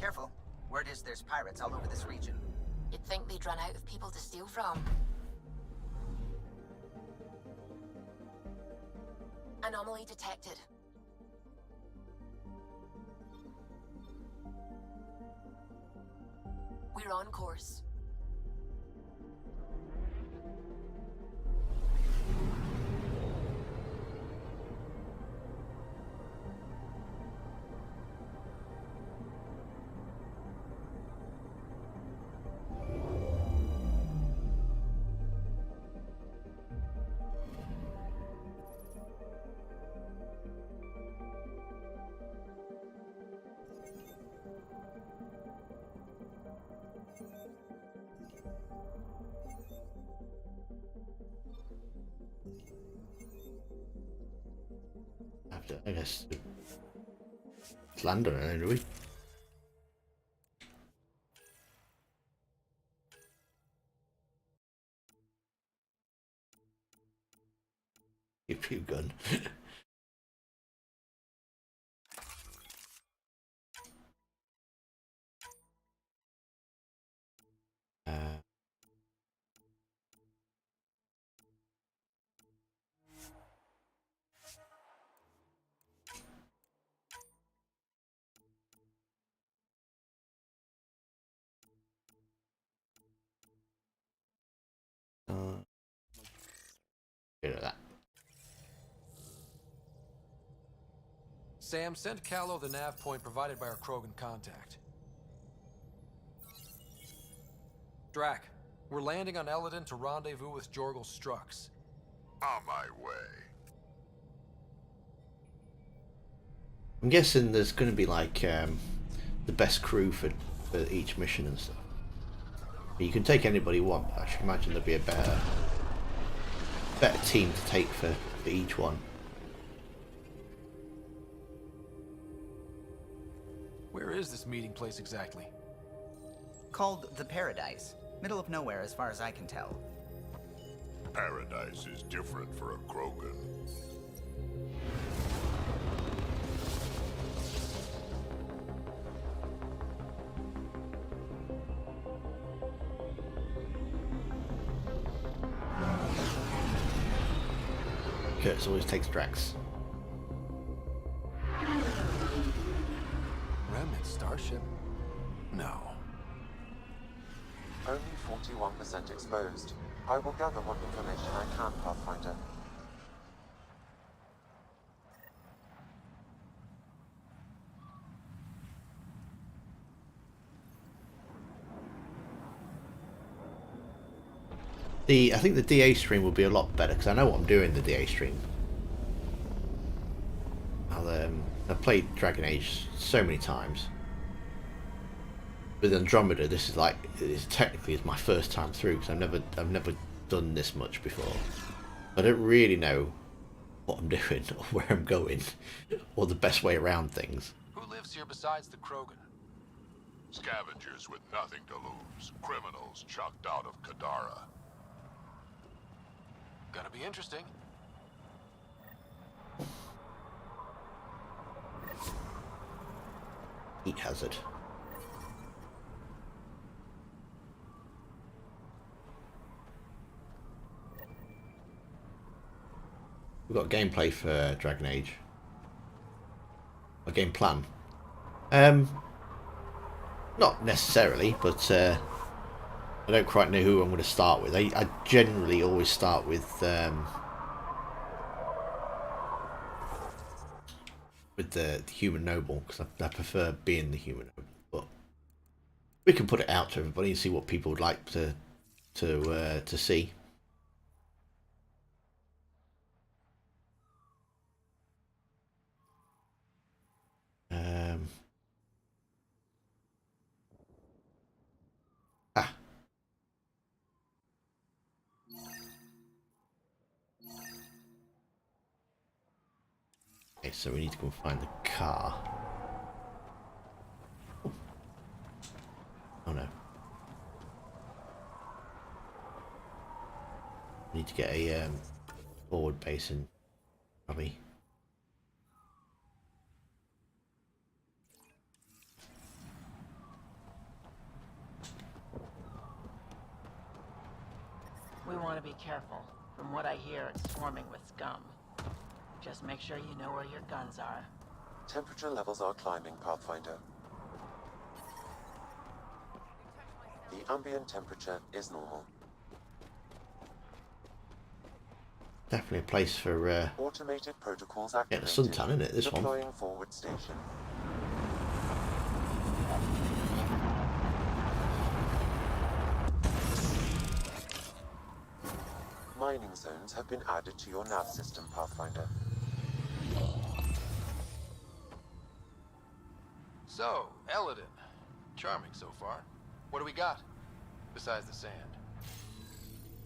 Careful. Word is there's pirates all over this region. You'd think they'd run out of people to steal from. Anomaly detected. We're on course. I guess let's land on it, do we? Give you gun. Get that. Sam, send Callow the nav point provided by our Krogan contact. Drac, we're landing on Eladin to rendezvous with Jorgel Strux. On my way. I'm guessing there's going to be like the best crew for each mission and stuff. You can take anybody you want, but I should imagine there'd be a better team to take for each one. Where is this meeting place exactly? Called the Paradise. Middle of nowhere as far as I can tell. Paradise is different for a Krogan. Kurtz always takes Drax. Remnant starship? No. Only 41% exposed. I will gather what information I can, Pathfinder. I think the DA stream will be a lot better because I know what I'm doing in the DA stream. I've played Dragon Age so many times. With Andromeda, this is like technically my first time through because I've never done this much before. I don't really know what I'm doing or where I'm going or the best way around things. Who lives here besides the Krogan? Scavengers with nothing to lose. Criminals chucked out of Kadara. Gonna be interesting. Heat hazard. We've got gameplay for Dragon Age. A game plan. Not necessarily, but I don't quite know who I'm going to start with. I generally always start with the human noble because I prefer being the human noble. But we can put it out to everybody and see what people would like to see. Okay, so we need to go find the car. Oh no. We need to get a forward base in Robbie. We want to be careful. From what I hear, it's swarming with scum. Just make sure you know where your guns are. Temperature levels are climbing, Pathfinder. The ambient temperature is normal. Definitely a place for automated protocols getting a suntan in it, this one. Deploying forward station. Mining zones have been added to your nav system, Pathfinder. So, Eladin. Charming so far. What do we got? Besides the sand.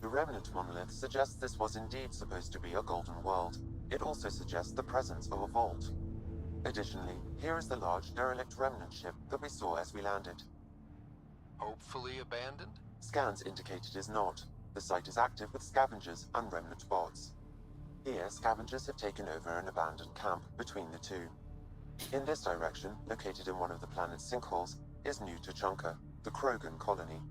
The remnant monolith suggests this was indeed supposed to be a golden world. It also suggests the presence of a vault. Additionally, here is the large derelict remnant ship that we saw as we landed. Hopefully abandoned? Scans indicate it is not. The site is active with scavengers and remnant bots. Here, scavengers have taken over an abandoned camp between the two. In this direction, located in one of the planet's sinkholes, is New Tuchanka, the Krogan colony.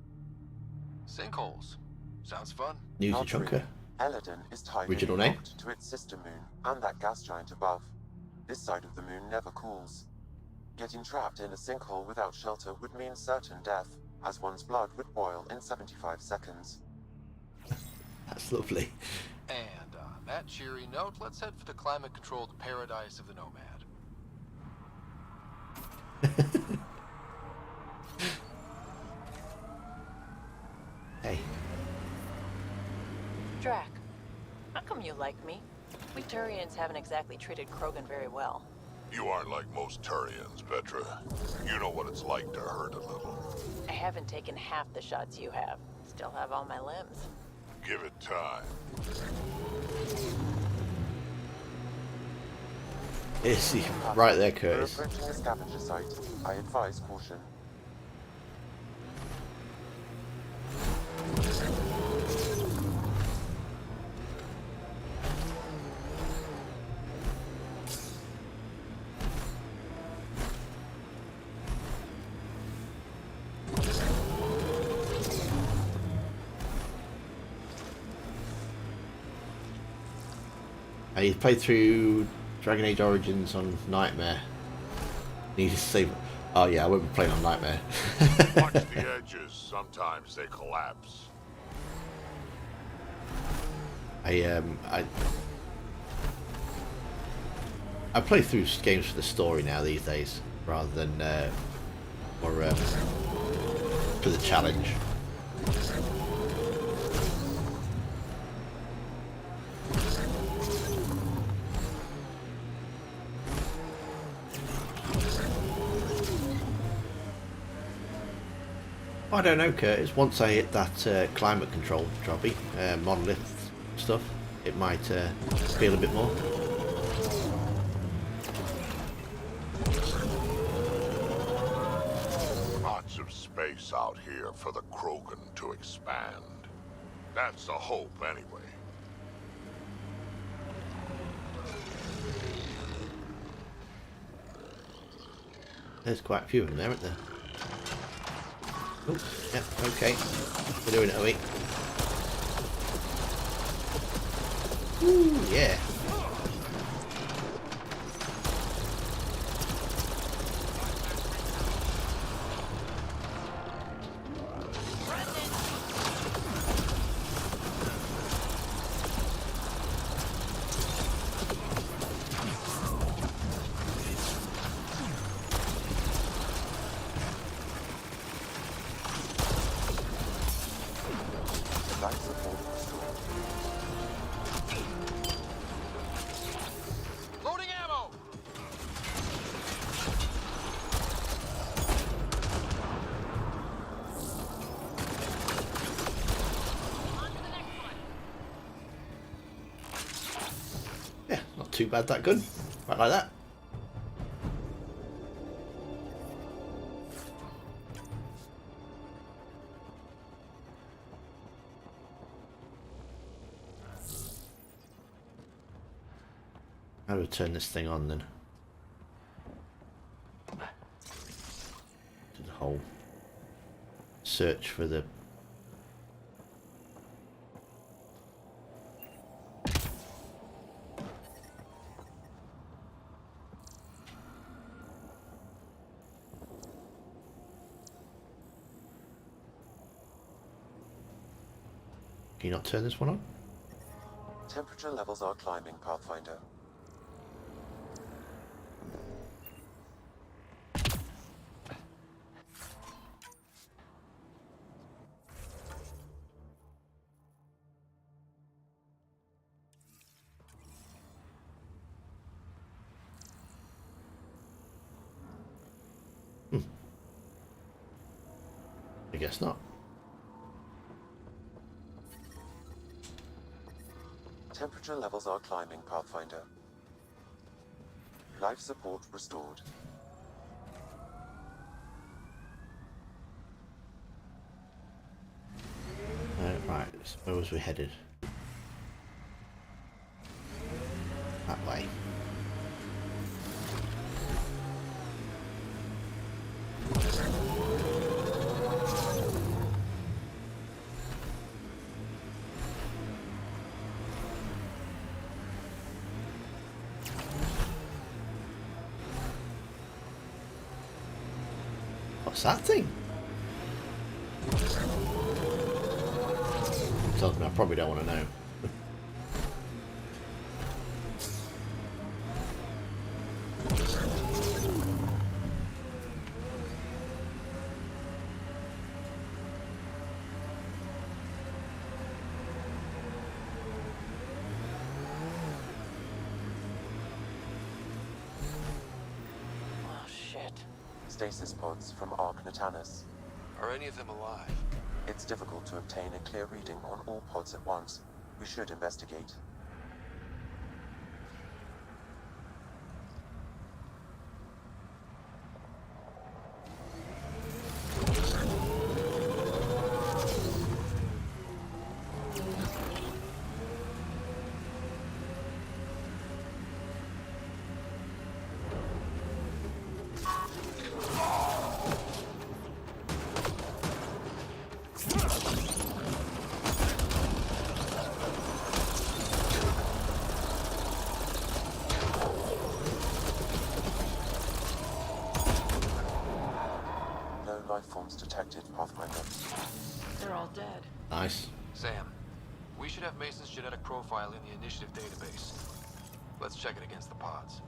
Sinkholes. Sounds fun. New Tuchanka. Eladin is tied Original name? to its sister moon and that gas giant above. This side of the moon never cools. Getting trapped in a sinkhole without shelter would mean certain death, as one's blood would boil in 75 seconds. That's lovely. And on that cheery note, let's head for the climate-controlled paradise of the Nomad. Hey. Drac, how come you like me? We Turians haven't exactly treated Krogan very well. You aren't like most Turians, Petra. You know what it's like to hurt a little. I haven't taken half the shots you have. Still have all my limbs. Give it time. Is he right there, We're Curtis? approaching a scavenger site. I advise caution. You played through Dragon Age Origins on Nightmare. Need to save. Oh yeah, I won't be playing on Nightmare. Watch the edges. Sometimes they collapse. I play through games for the story now these days, rather than for the challenge. I don't know, Curtis. Once I hit that climate control jobby, monolith stuff, it might feel a bit more. Lots of space out here for the Krogan to expand. That's the hope, anyway. There's quite a few of them there, aren't there? Oh, yeah, okay. We're doing it, are we? Ooh, yeah. Loading ammo! Yeah, not too bad, that good. Right like that. How do we turn this thing on then? To the whole search for the Can you not turn this one on? Temperature levels are climbing, Pathfinder. I guess not. Temperature levels are climbing, Pathfinder. Life support restored. Right, where was we headed? That way. What's that thing? Tells me I probably don't want to know. Shit. Stasis pods from Ark Natanus. Are any of them alive? It's difficult to obtain a clear reading on all pods at once. We should investigate. No life forms detected, Pathfinder. They're all dead. Nice. Sam, we should have Mason's genetic profile in the initiative database. Let's check it against the pods.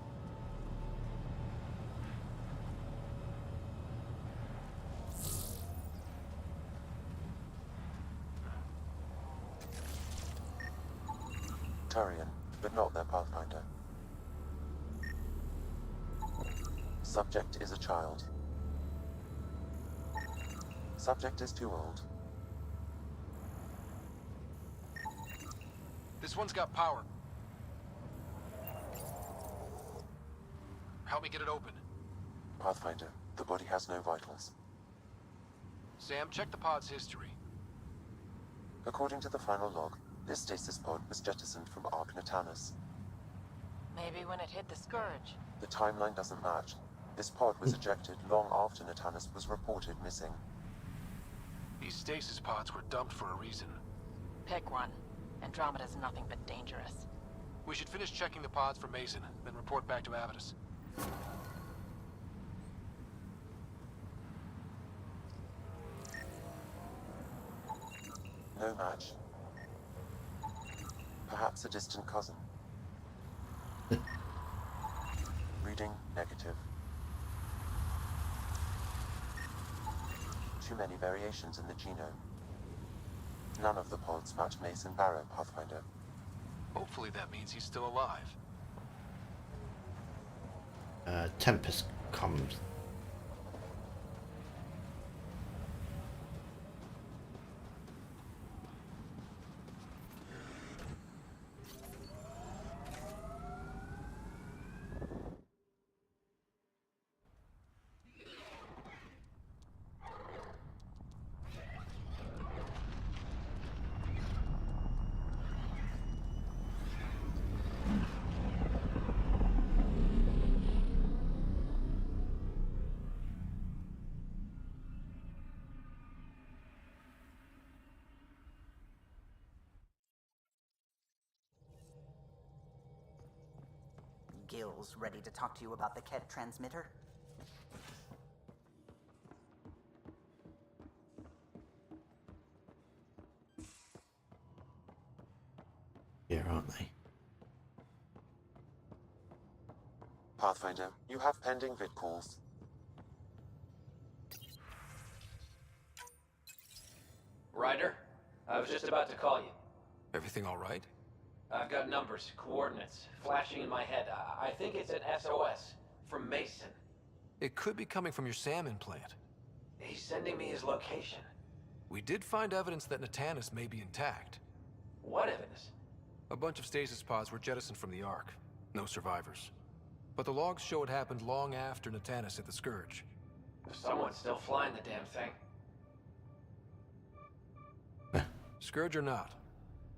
Turian, but not their Pathfinder. Subject is a child. Subject is too old. This one's got power. Help me get it open. Pathfinder, the body has no vitals. Sam, check the pod's history. According to the final log, this stasis pod was jettisoned from Ark Natanus. Maybe when it hit the Scourge. The timeline doesn't match. This pod was ejected long after Natanus was reported missing. These stasis pods were dumped for a reason. Pick one. Andromeda's nothing but dangerous. We should finish checking the pods for Mason, then report back to Avitus. No match. Perhaps a distant cousin. Reading negative. Too many variations in the genome. None of the pods match Mason Barrow, Pathfinder. Hopefully that means he's still alive. Tempest comms. Gil's ready to talk to you about the Ket transmitter? Here, aren't they? Pathfinder, you have pending vid calls. Ryder, I was just about to call you. Everything all right? I've got numbers, coordinates, flashing in my head. I think it's an SOS from Mason. It could be coming from your SAM implant. He's sending me his location. We did find evidence that Natanus may be intact. What evidence? A bunch of stasis pods were jettisoned from the Ark. No survivors. But the logs show it happened long after Natanus hit the Scourge. Someone's still flying the damn thing. Scourge or not,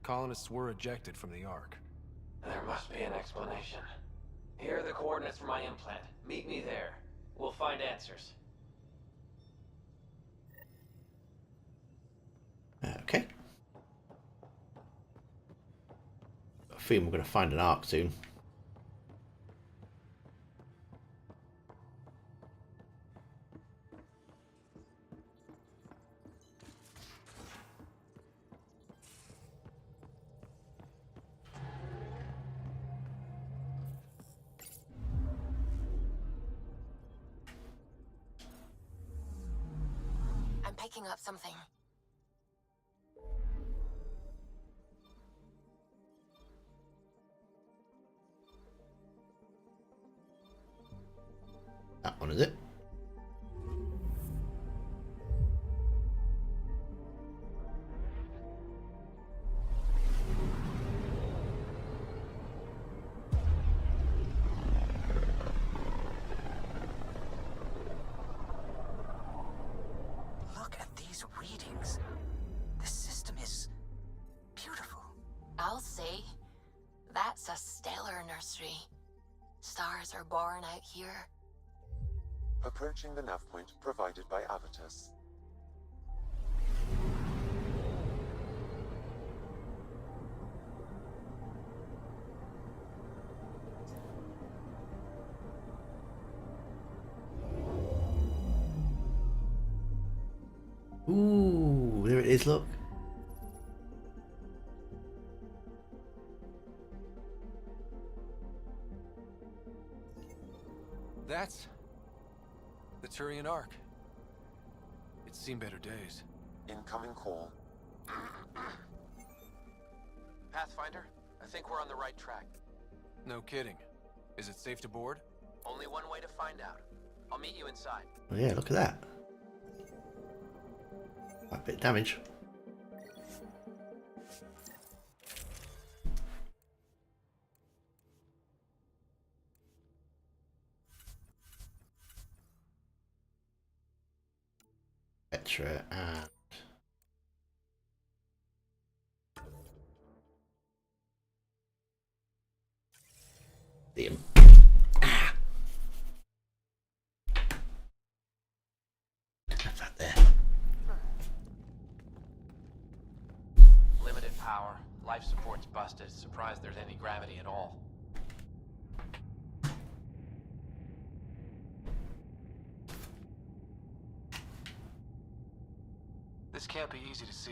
colonists were ejected from the Ark. There must be an explanation. Here are the coordinates for my implant. Meet me there. We'll find answers. Okay. I feel we're going to find an arc soon. I'm picking up something. That one, is opens it. Look at these readings. This system is beautiful. I'll say, that's a stellar nursery. Stars are born out here. Approaching the nav point provided by Avitus. Ooh, there it is, look. That's the Turian Ark. It's seen better days. Incoming call. Pathfinder, I think we're on the right track. No kidding. Is it safe to board? Only one way to find out. I'll meet you inside. Oh yeah, look at that. Quite a bit of damage. Petra and Liam. Ah. Have that there. Limited power. Life support's busted. Surprised there's any gravity at all. This can't be easy to see.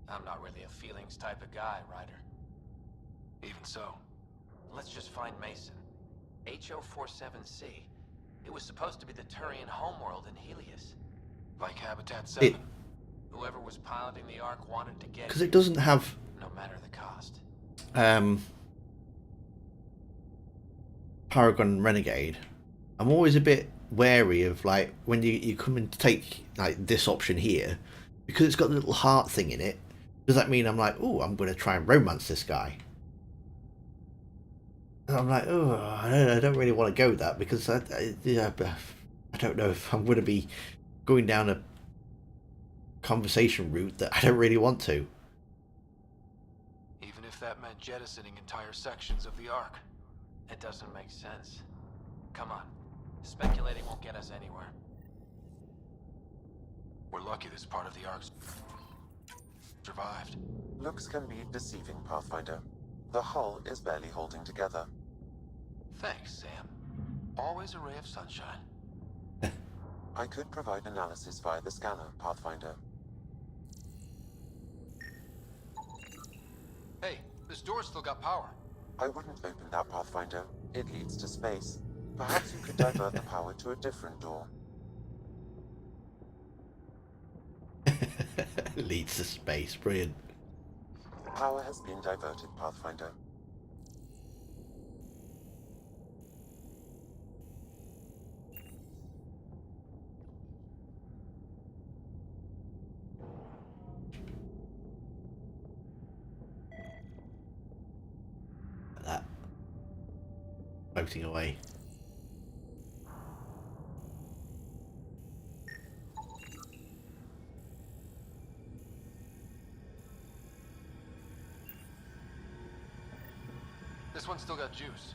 I'm not really a feelings type of guy, Ryder. Even so. Let's just find Mason. HO47C. It was supposed to be the Turian homeworld in Helios. Like Habitat 7. Whoever was piloting the Ark wanted to get Because it doesn't have no matter the cost. Paragon Renegade. I'm always a bit wary of like when you come in to take like this option here, because it's got the little heart thing in it. Does that mean I'm like, oh, I'm going to try and romance this guy? And I'm like, oh, I don't really want to go that, because I don't know if I'm going to be going down a conversation route that I don't really want to. Even if that meant jettisoning entire sections of the Ark. It doesn't make sense. Come on. Speculating won't get us anywhere. We're lucky this part of the Ark survived. Looks can be deceiving, Pathfinder. The hull is barely holding together. Thanks, Sam. Always a ray of sunshine. I could provide analysis via the scanner, Pathfinder. Hey, this door's still got power. I wouldn't open that, Pathfinder. It leads to space. Perhaps you could divert the power to a different door. Leads to space, brilliant. Power has been diverted, Pathfinder. That floating away. This one's still got juice.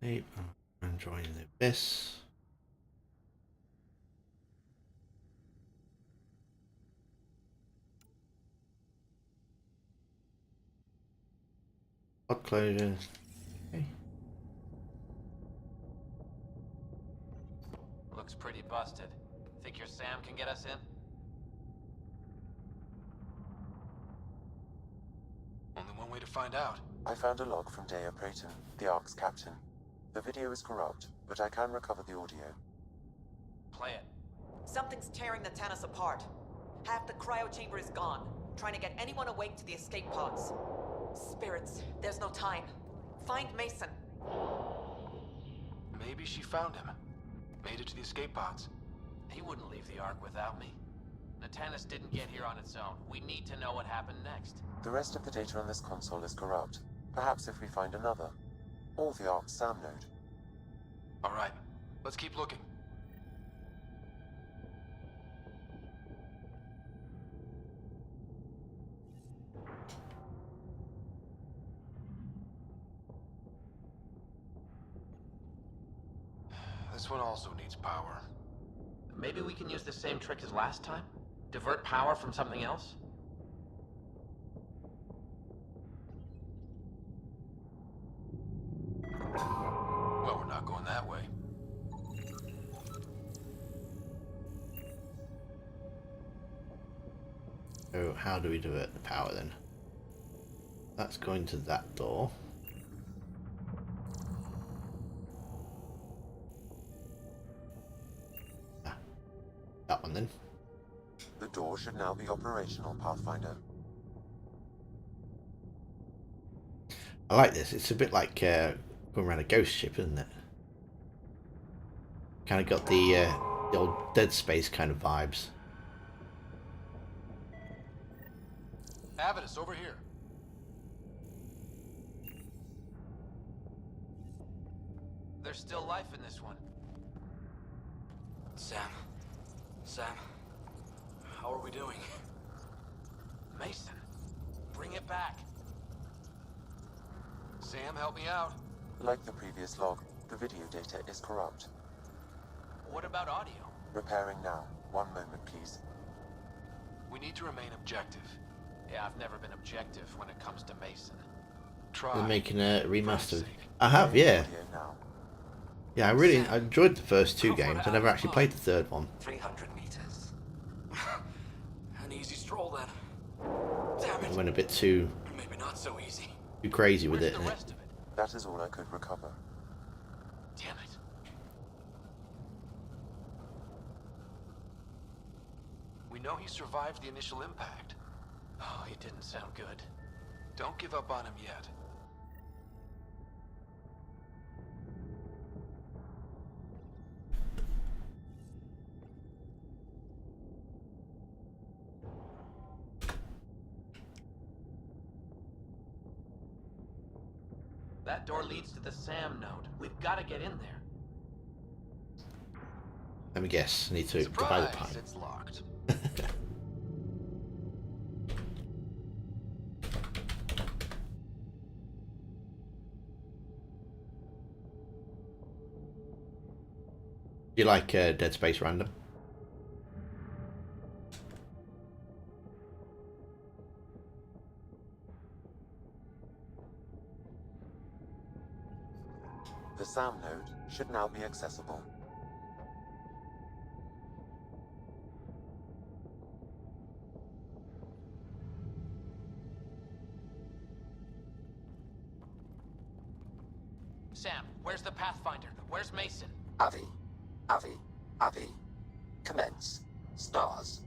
Hey, I'm enjoying the abyss. Pod closures. Okay. Looks pretty busted. Think your Sam can get us in? Only one way to find out. I found a log from Dea Prayton, the Ark's captain. The video is corrupt, but I can recover the audio. Play it. Something's tearing the Tannis apart. Half the cryo chamber is gone, trying to get anyone awake to the escape pods. Spirits, there's no time. Find Mason. Maybe she found him. Made it to the escape pods. He wouldn't leave the Ark without me. Natanis didn't get here on its own. We need to know what happened next. The rest of the data on this console is corrupt. Perhaps if we find another. Or the Ark's SAM node. Alright, let's keep looking. This one also needs power. Maybe we can use the same trick as last time? Divert power from something else? Well, we're not going that way. So how do we divert the power then? That's going to that door. That one then. The door should now be operational, Pathfinder. I like this. It's a bit like going around a ghost ship, isn't it? Kind of got the old Dead Space kind of vibes. Avidus, over here. There's still life in this one. Sam, how are we doing? Mason, bring it back. Sam, help me out. Like the previous log, the video data is corrupt. What about audio? Repairing now. 1 moment, please. We need to remain objective. Yeah, I've never been objective when it comes to Mason. They're making a remaster. I have, yeah. Yeah, I enjoyed the first 2 games. I never actually played the third one. 300 meters. An easy stroll then. Damn it. I went a bit too Maybe not so easy. too crazy with Where's it. the rest of it? That is all I could recover. Damn it. We know he survived the initial impact. Oh, he didn't sound good. Don't give up on him yet. That door leads to the SAM node. We've got to get in there. Let me guess. I need to divide the Surprise, pie. it's locked. Do you like Dead Space Random? The SAM node should now be accessible. Sam, where's the Pathfinder? Where's Mason? Avi. Commence. Stars.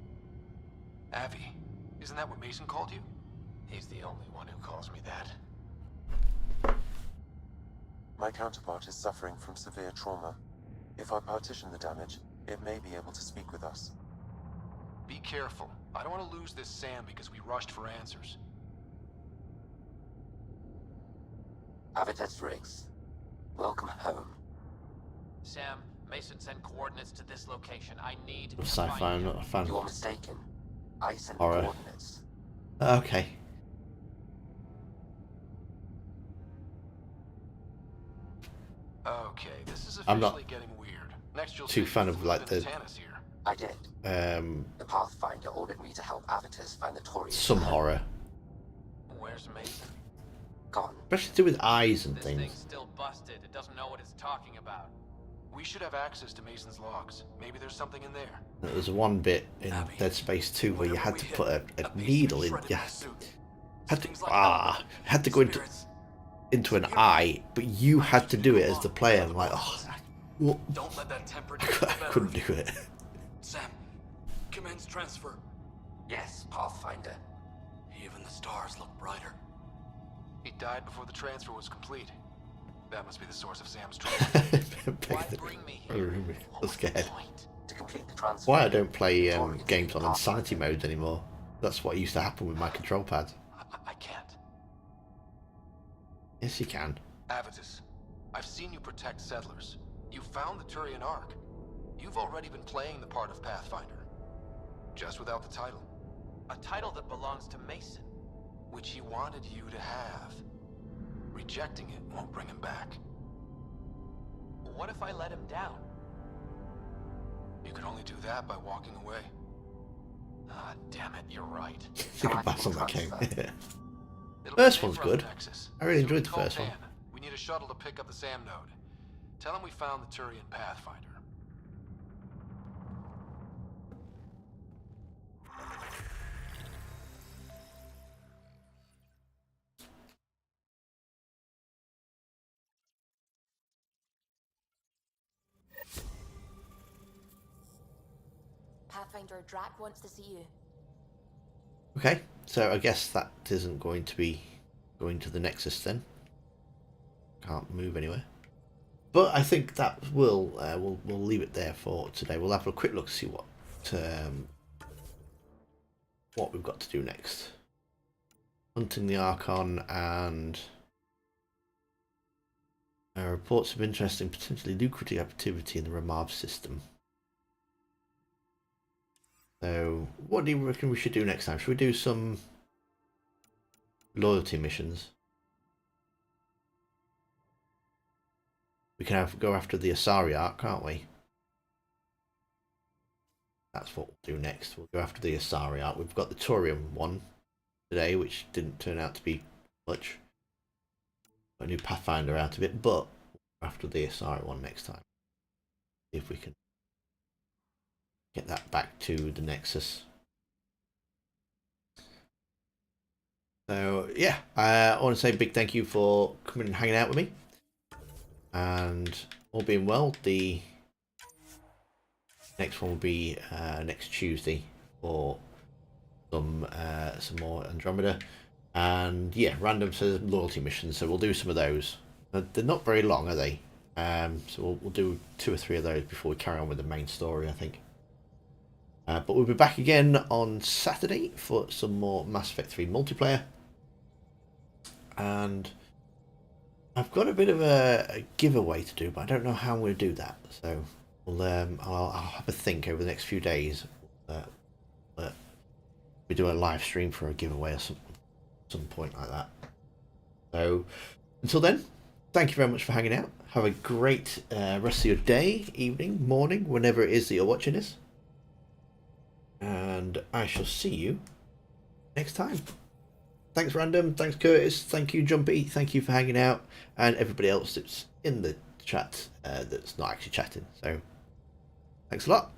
Avi, isn't that what Mason called you? He's the only one who calls me that. My counterpart is suffering from severe trauma. If I partition the damage, it may be able to speak with us. Be careful. I don't want to lose this Sam because we rushed for answers. Avitus Riggs. Welcome home. Sam, Mason sent coordinates to this location. I need to Sci-fi, find I'm him. not a fan. You're mistaken. I sent Horror. coordinates. Okay. Okay, this is I'm officially not getting weird. Next you'll too see fan of like the Tannis here. I did. um The Pathfinder ordered me to help Avitus find the Taurian. some horror, Where's Mason? Gone. especially to do with eyes and This things. thing's still busted. It doesn't know what it's talking about. We should have access to Mason's logs. Maybe there's something in there. There's one bit in Dead Space 2 where you had to put a needle in. Yeah, had to go into an eye, but you had to do it as the player. I'm like, oh, what? Don't let that temper I couldn't do it. Sam, commence transfer. Yes, Pathfinder. Even the stars look brighter. He died before the transfer was complete. That must be the source of Sam's trouble. Why bring me here? I'm scared. To complete the transfer. Why I don't play games on insanity modes anymore. That's what used to happen with my control pads. I can't. Yes, you can. Avitus, I've seen you protect settlers. You found the Turian Ark. You've already been playing the part of Pathfinder. Just without the title. A title that belongs to Mason. Which he wanted you to have. Rejecting it won't bring him back. What if I let him down? You can only do that by walking away. Ah, damn it, you're right. It's a good pass on that game. First one's good. I really enjoyed the first one. We need a shuttle to pick up the SAM node. Tell him we found the Turian Pathfinder. Pathfinder Drac wants to see you. Okay, so I guess that isn't going to be going to the Nexus then. Can't move anywhere. But I think that will we'll leave it there for today. We'll have a quick look to see what we've got to do next. Hunting the Archon and reports of interest in potentially lucrative activity in the Ramav system. So, what do you reckon we should do next time? Should we do some loyalty missions? We can go after the Asari Ark, can't we? That's what we'll do next. We'll go after the Asari Ark. We've got the Turian one today, which didn't turn out to be much. Got a new Pathfinder out of it, but we'll go after the Asari one next time. See if we can get that back to the Nexus. So yeah, I want to say a big thank you for coming and hanging out with me. And all being well, the next one will be next Tuesday for some more Andromeda. And yeah, random loyalty missions. So we'll do some of those. They're not very long, are they? So we'll do 2 or 3 of those before we carry on with the main story, I think. But we'll be back again on Saturday for some more Mass Effect 3 multiplayer. And I've got a bit of a giveaway to do, but I don't know how I'm going to do that. So I'll have a think over the next few days. We do a live stream for a giveaway or some point like that. So until then, thank you very much for hanging out. Have a great rest of your day, evening, morning, whenever it is that you're watching this. And I shall see you next time. Thanks, Random. Thanks, Curtis. Thank you, Jumpy. Thank you for hanging out. And everybody else that's in the chat that's not actually chatting. So, thanks a lot.